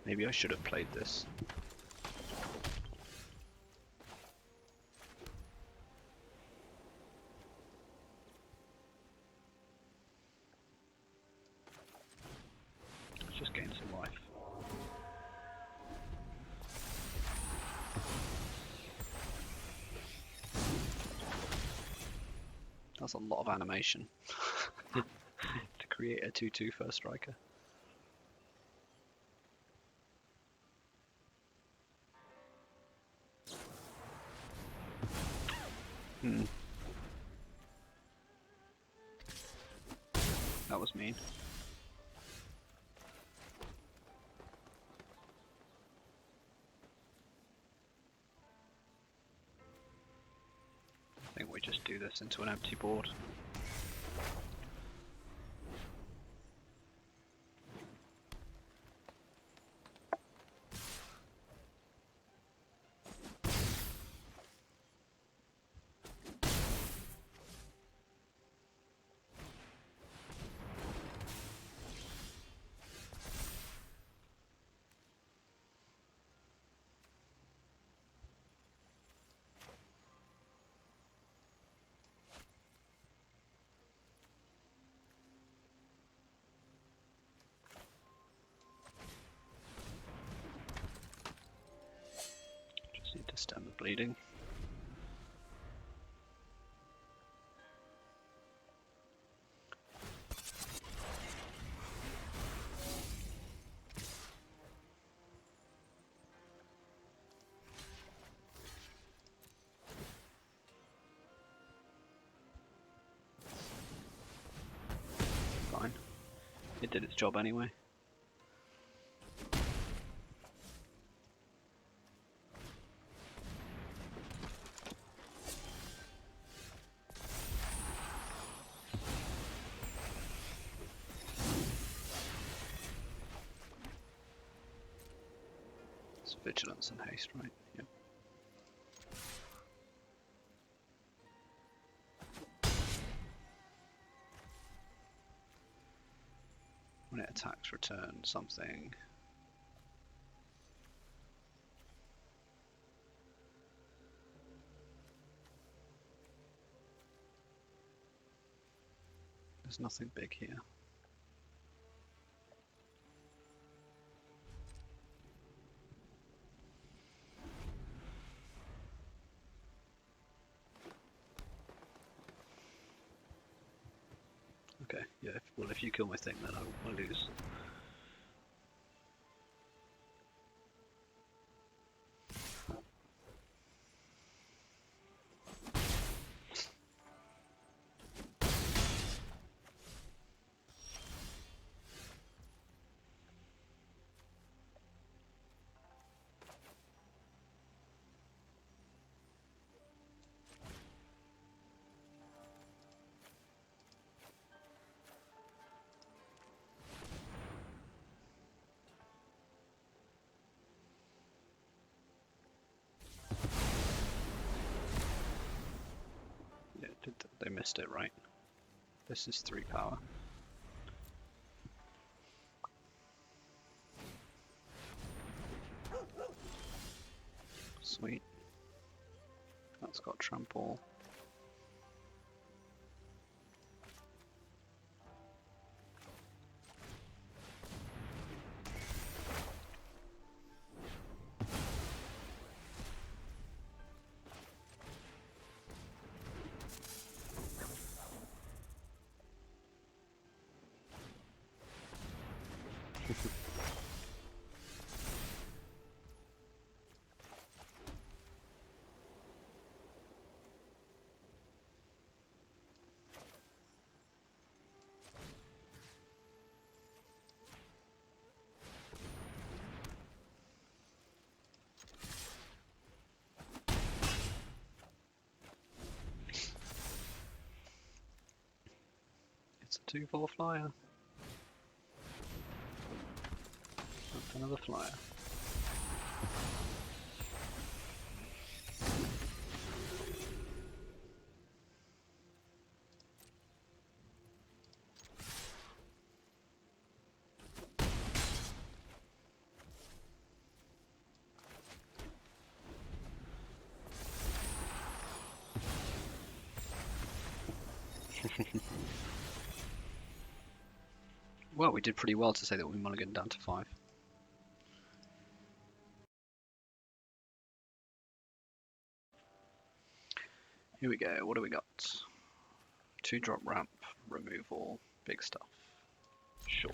[SPEAKER 1] Maybe I should have played this. Let's just gain some life. That's a lot of animation to create a 2/2 first striker. That was mean. I think we just do this into an empty board. Just need to stem the bleeding. Fine. It did its job anyway. It's vigilance and haste, right? Yep. When it attacks, return something. There's nothing big here. Okay, yeah, well if you kill my thing then I lose. Yeah, they missed it, right? This is 3 power. Sweet. That's got trample. It's a 2/4 flyer. That's another flyer. Well, we did pretty well to say that we mulliganed down to 5. Here we go, what do we got? 2-drop ramp, removal, big stuff. Sure.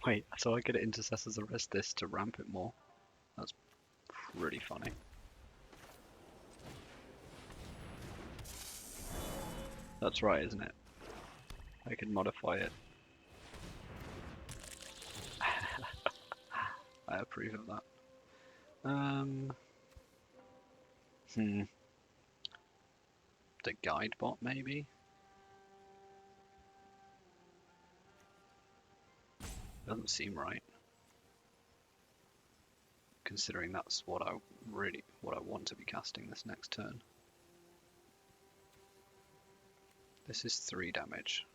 [SPEAKER 1] Wait, so I could Intercessor's Arrest this to ramp it more? That's pretty funny. That's right, isn't it? I can modify it. I approve of that. The guide bot maybe? Doesn't seem right. Considering that's what I want to be casting this next turn. This is 3 damage.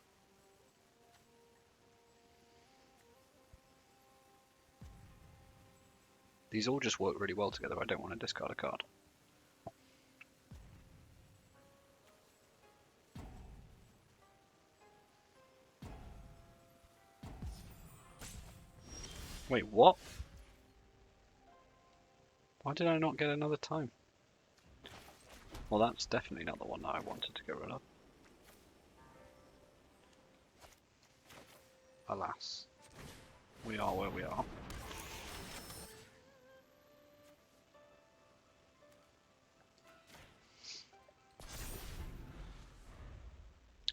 [SPEAKER 1] These all just work really well together. I don't want to discard a card. Wait, what? Why did I not get another time? Well, that's definitely not the one that I wanted to get rid of. Alas, we are where we are.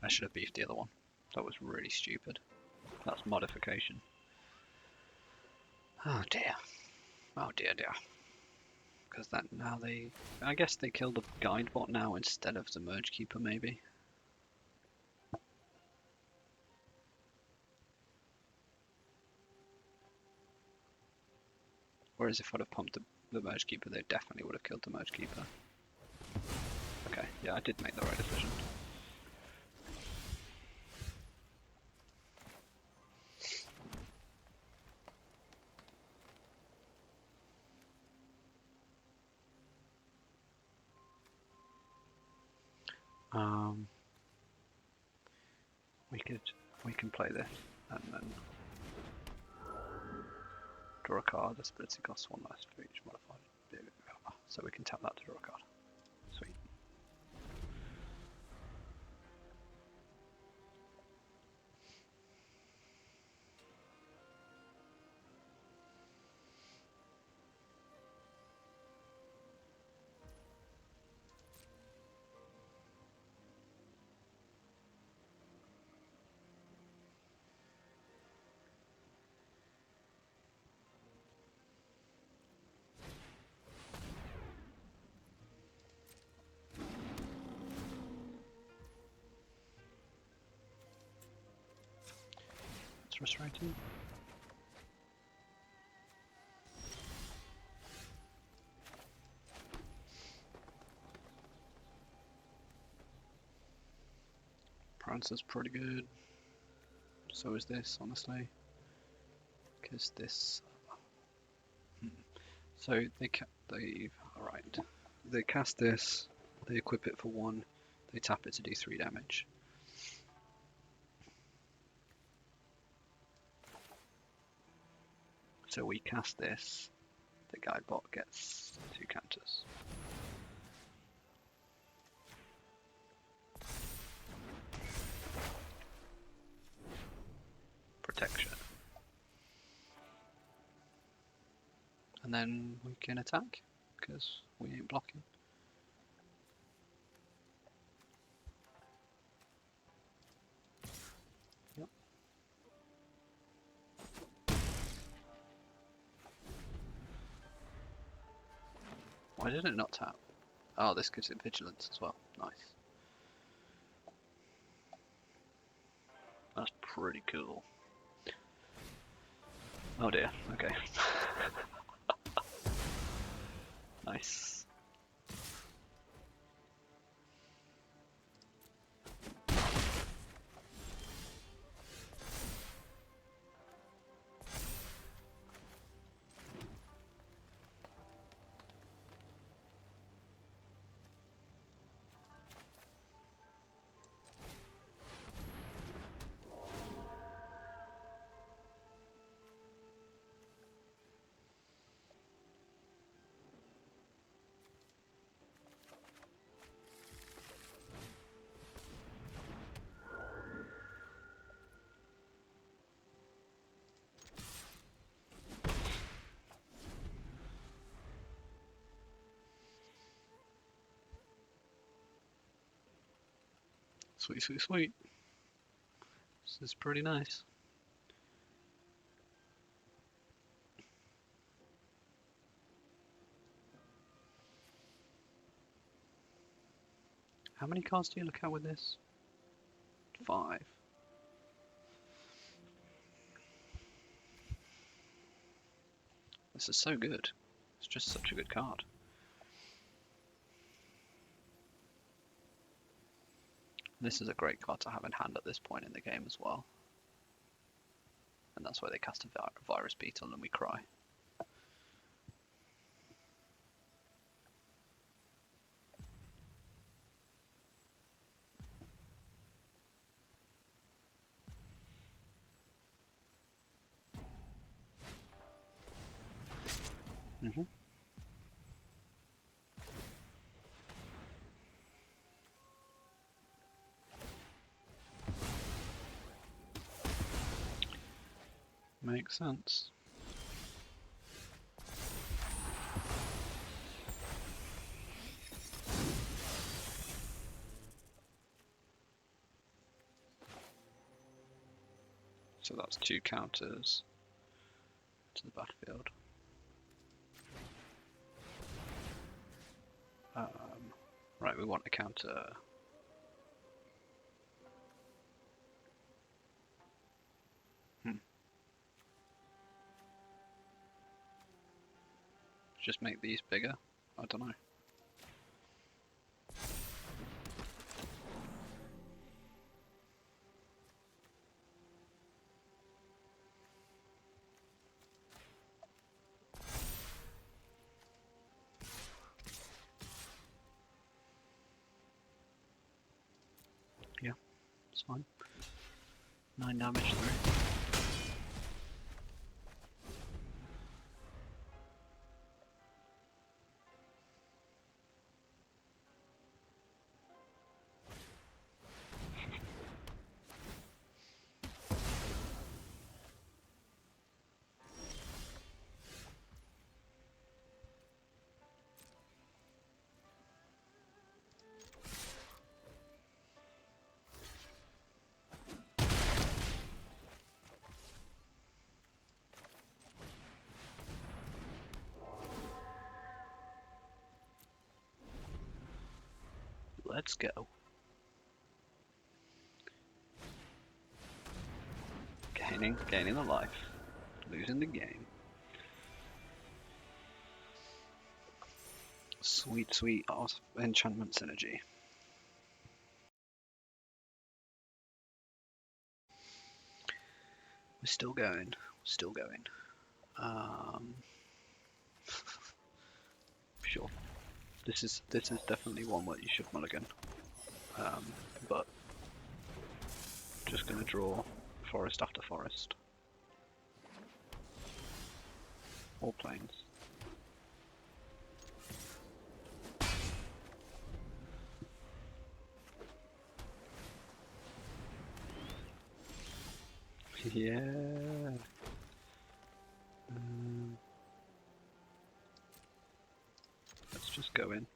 [SPEAKER 1] I should have beefed the other one. That was really stupid. That's modification. Oh dear. Oh dear dear. Because then now they, I guess they kill the guide bot now instead of the merge keeper maybe. Whereas if I'd have pumped the merge keeper, they definitely would have killed the merge keeper. Okay, yeah, I did make the right decision. We can play this and then draw a card. This ability costs 1 less for each modified. So we can tap that to draw a card. Sweet. It's frustrating. Prancer's pretty good. So is this, honestly. Because this. So alright. They cast this, they equip it for 1, they tap it to do 3 damage. So we cast this, the guide bot gets 2 counters. Protection. And then we can attack, because we ain't blocking. Yep. Why did it not tap? Oh, this gives it vigilance as well. Nice. That's pretty cool. Oh dear, okay. Nice. Sweet, sweet, sweet. This is pretty nice. How many cards do you look at with this? 5. This is so good. It's just such a good card. This is a great card to have in hand at this point in the game as well. And that's why they cast a Virus Beetle and we cry. Mm-hmm. Makes sense. So that's 2 counters to the battlefield. Right, we want to counter. Just make these bigger? I don't know. Yeah, it's fine. 9 damage through. Let's go. Gaining the life. Losing the game. Sweet, sweet enchantment synergy. We're still going. Still going. Sure. This is definitely one where you should mulligan. But just gonna draw forest after forest. All planes. Yeah. Let's just go in.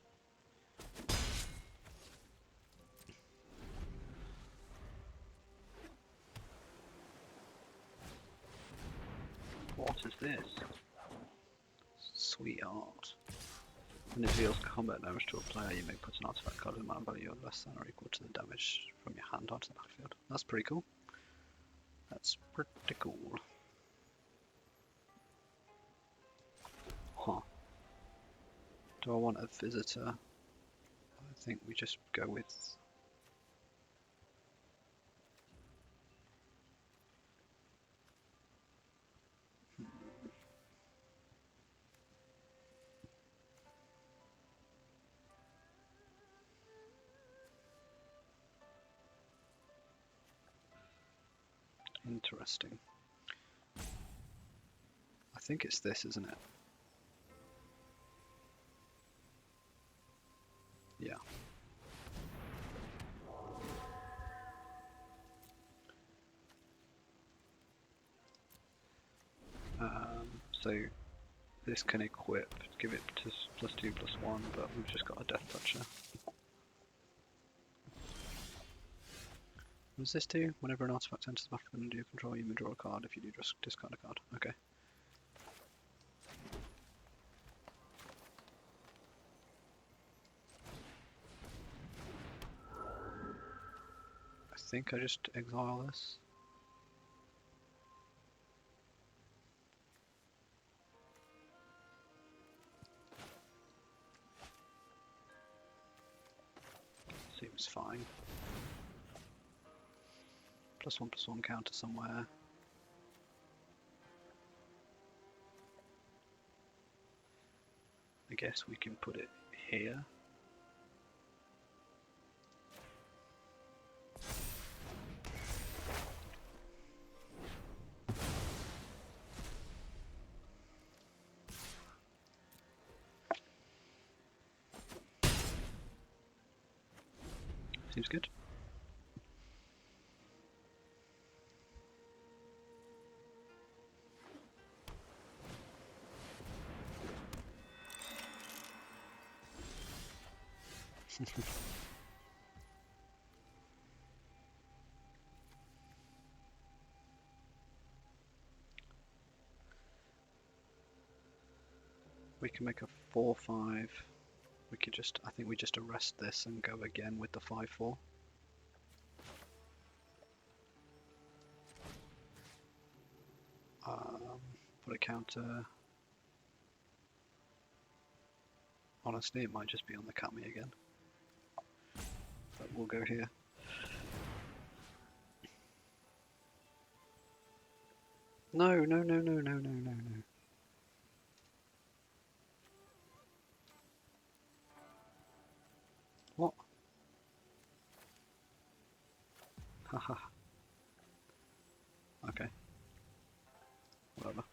[SPEAKER 1] What is this? Sweet art. When it deals combat damage to a player, you may put an artifact card in mana value less than or equal to the damage from your hand onto the battlefield. That's pretty cool. That's pretty cool. Huh. Do I want a visitor? I think we just go with... Interesting. I think it's this, isn't it? Yeah. So this can equip, give it to +2/+1, but we've just got a Death Toucher. What does this do? Whenever an artifact enters the battlefield under your control, you may draw a card. If you do, just discard a card. Okay. I think I just exile this. Seems fine. +1/+1 counter somewhere. I guess we can put it here. Seems good. We can make a 4/5 We could just, I think we just arrest this and go again with the 5/4. Put a counter. Honestly, it might just be on the Kami again. But we'll go here. No, no, no, no, no, no, no, no. What? Haha. Okay. Whatever.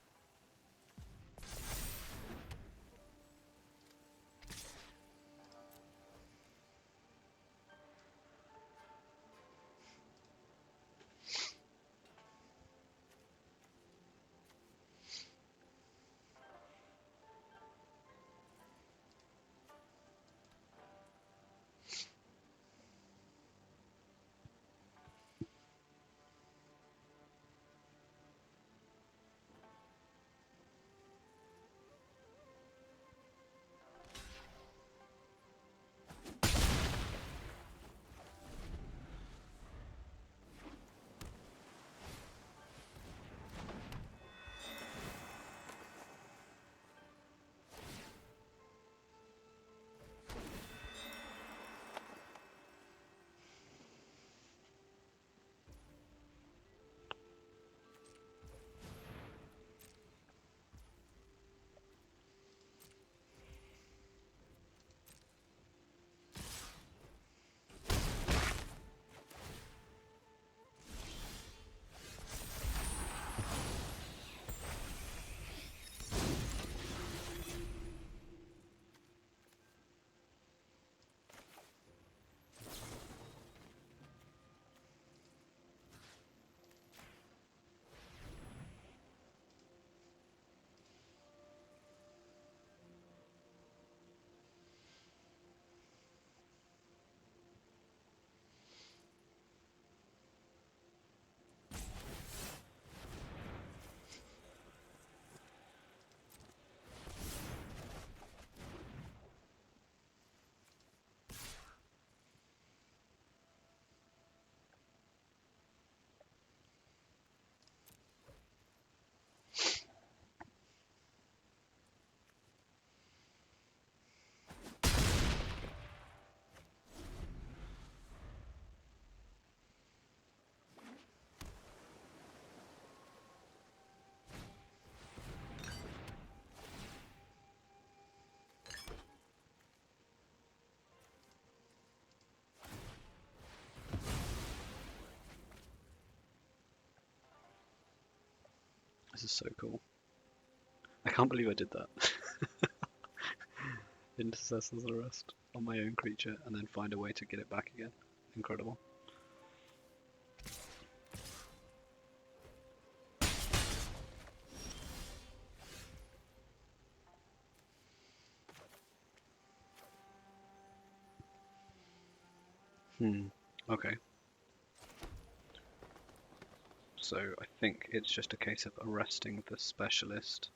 [SPEAKER 1] This is so cool. I can't believe I did that. Intercessor's Arrest on my own creature and then find a way to get it back again. Incredible. Okay. So I think it's just a case of arresting the specialist.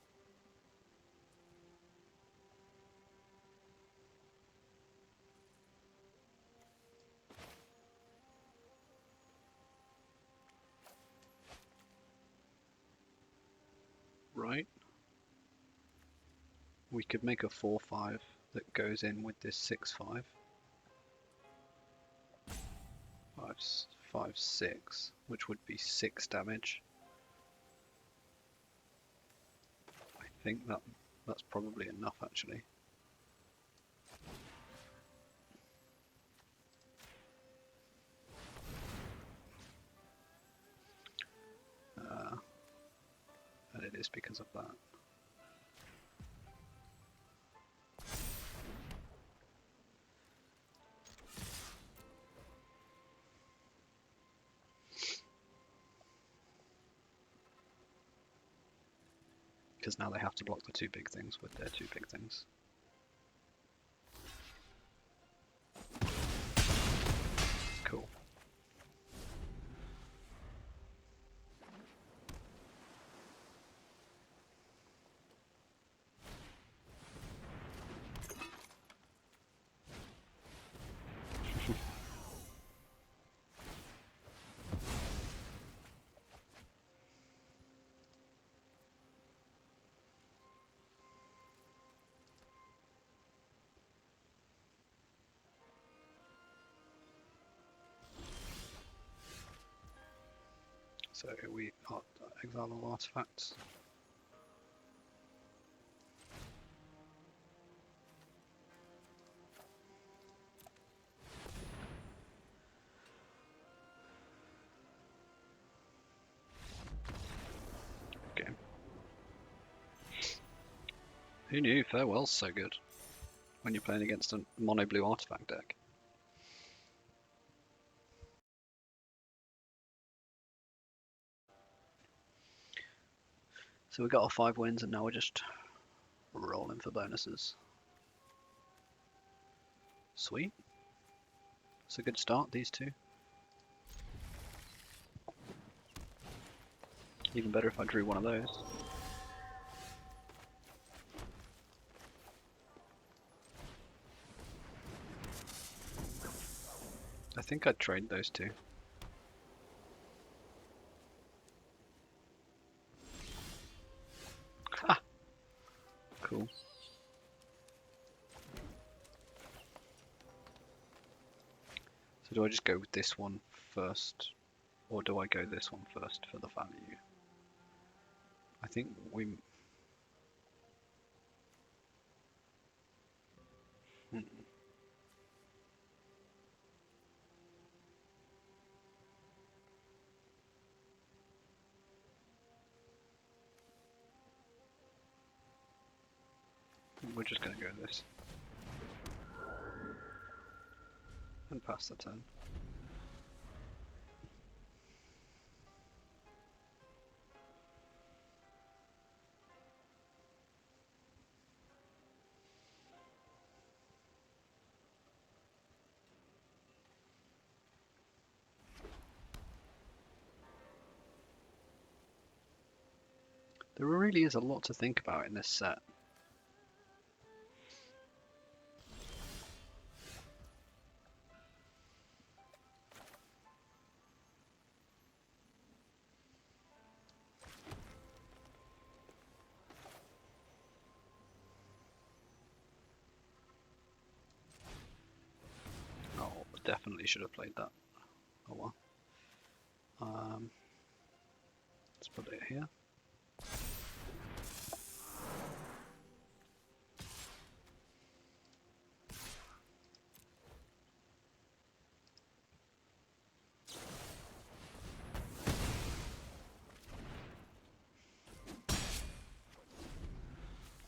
[SPEAKER 1] Right? We could make a 4/5 that goes in with this 6/5. 5/6, which would be 6 damage. I think that's probably enough actually. And it is because of that. Because now they have to block the 2 big things with their 2 big things. Cool. So we exile all artifacts. Okay. Who knew Farewell's so good when you're playing against a mono blue artifact deck? So we got our 5 wins and now we're just rolling for bonuses. Sweet. It's a good start, these two. Even better if I drew one of those. I think I'd trade those two. Ha! Cool. So do I just go with this one first? Or do I go this one first for the value? I think we... We're just going to go this. And pass the turn. There really is a lot to think about in this set. Oh, definitely should have played that. Oh well. Let's put it here.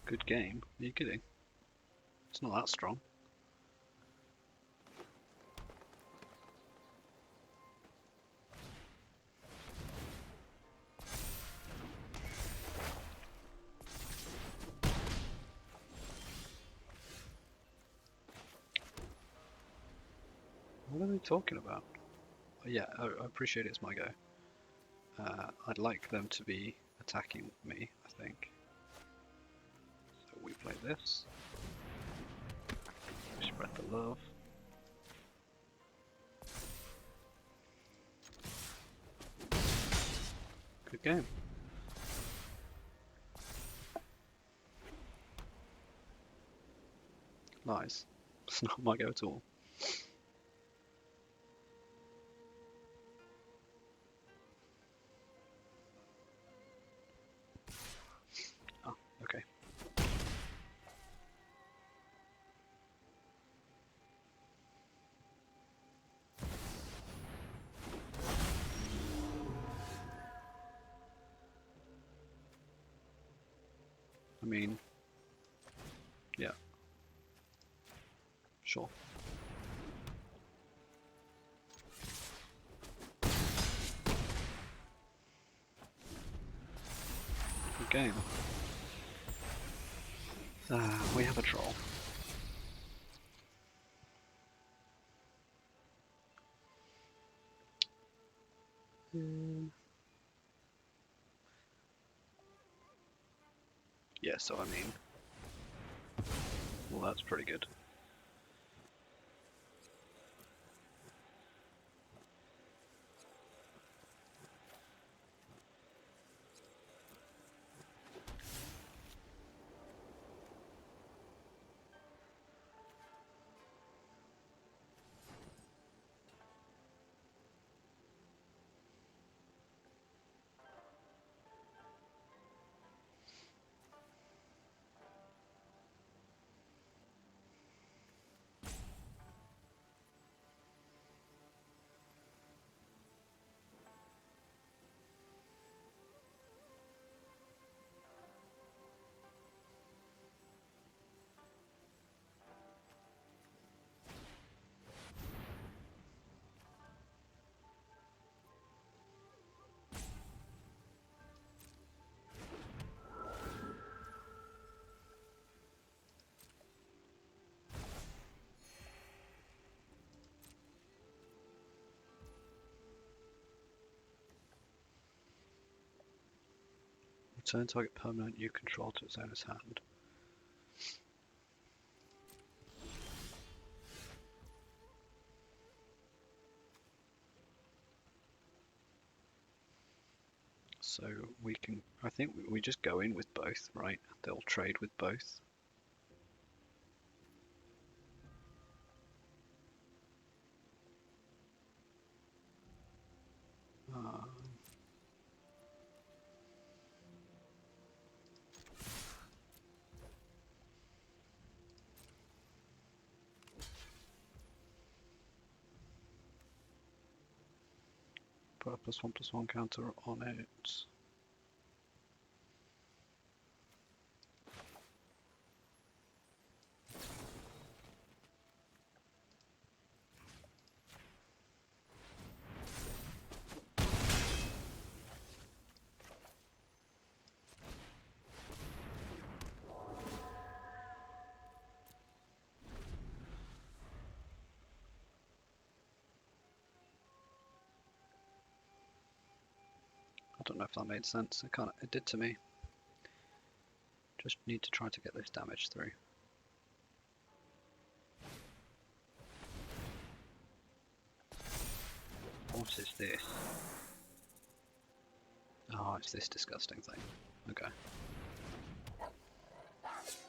[SPEAKER 1] Good game. Are you kidding? It's not that strong. What are they talking about? Oh, yeah, I appreciate it's my go. I'd like them to be attacking me, I think. So we play this. Spread the love. Good game. Nice. It's not my go at all. Oh, okay. I mean, yeah. Sure. Good game. We have a troll. Yeah, so I mean, well, that's pretty good. Return target permanent you control to its owner's hand. So we can, I think we just go in with both, right? They'll trade with both. Put a +1/+1 counter on it. I don't know if that made sense. It did to me. Just need to try to get this damage through. What is this? Oh, it's this disgusting thing. Okay.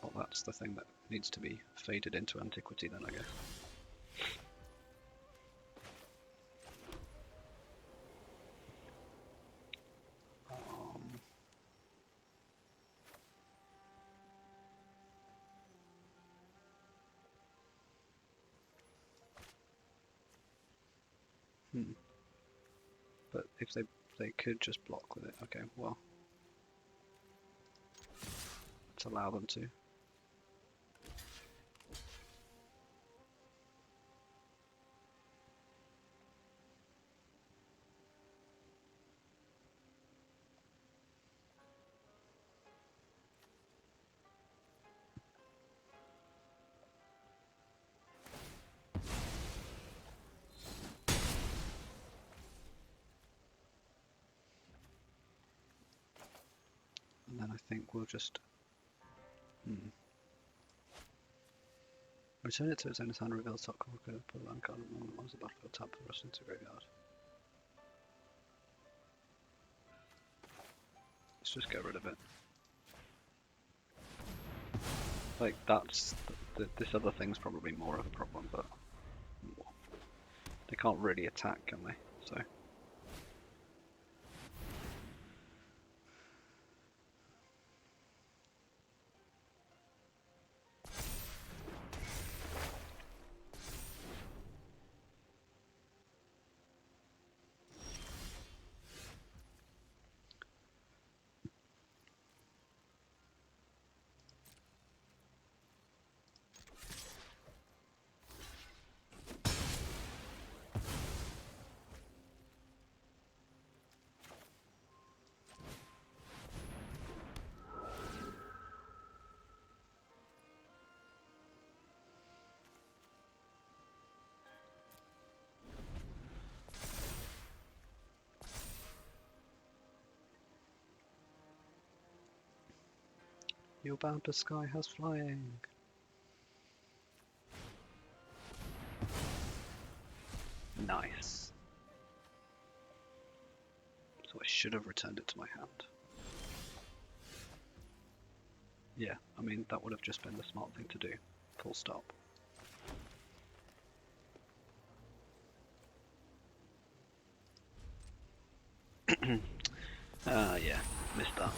[SPEAKER 1] Well, that's the thing that needs to be faded into antiquity then, I guess. But if they could just block with it, okay, well, let's allow them to. And then I think we'll just return it to its owner's hand, reveal top card, put a land card on the battlefield, tap the rest into graveyard. Let's just get rid of it. Like, that's this other thing's probably more of a problem, but they can't really attack, can they? So. You're bound to Sky has flying. Nice. So I should have returned it to my hand. Yeah, I mean, that would have just been the smart thing to do. Full stop. Yeah, missed that.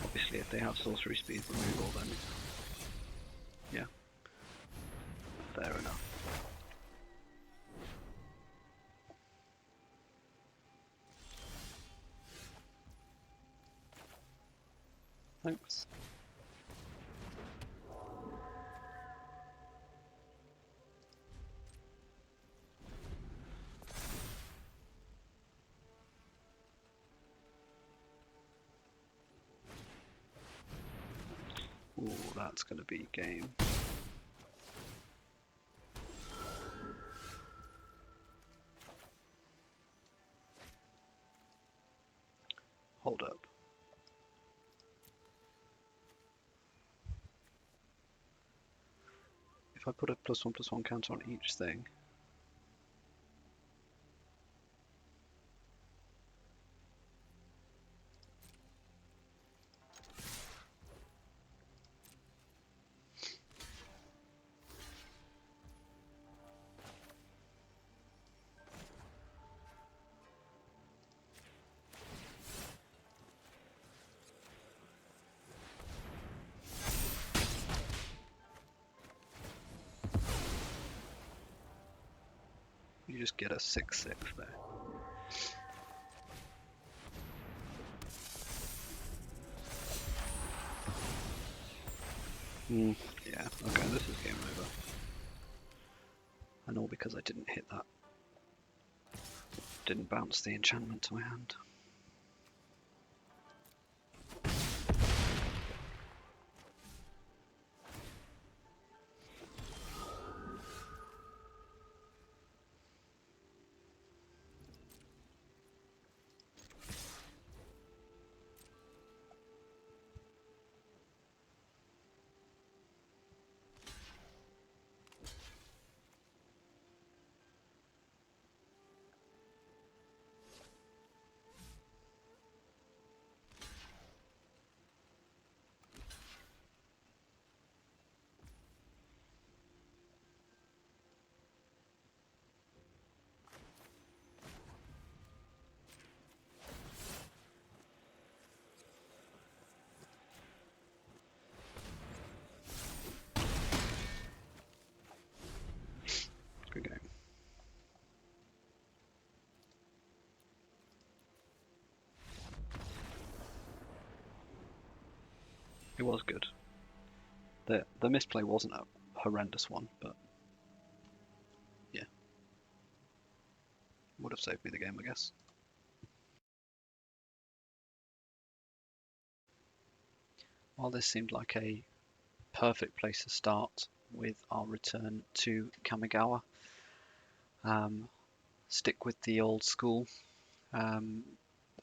[SPEAKER 1] Obviously, if they have sorcery speed removal, then yeah, fair enough. Thanks. Ooh, that's gonna be game. Hold up. if I put a +1/+1 counter on each thing, you just get a 6/6 there. Yeah, okay, this is game over. And all because I didn't hit that. Didn't bounce the enchantment to my hand. Good game. It was good. The misplay wasn't a horrendous one, but yeah, would have saved me the game, I guess. Well, this seemed like a perfect place to start with our return to Kamigawa. Stick with the old school. The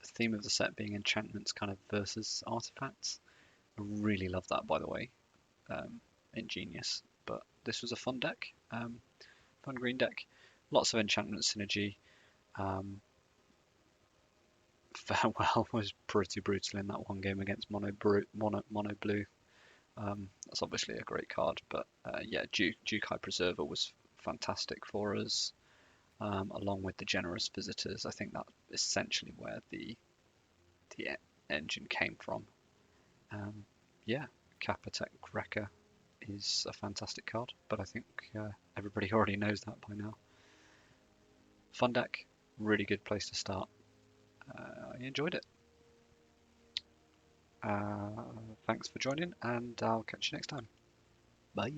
[SPEAKER 1] theme of the set being enchantments kind of versus artifacts. I really love that, by the way. Ingenious. But this was a fun deck. Fun green deck. Lots of enchantment synergy. Farewell was pretty brutal in that one game against mono blue. That's obviously a great card, but yeah, Jukai Preserver was fantastic for us, along with the Generous Visitors. I think that's essentially where the engine came from. Yeah, Kappatek Wrecker is a fantastic card, but I think everybody already knows that by now. Fun deck, really good place to start. I enjoyed it. Thanks for joining, and I'll catch you next time. Bye.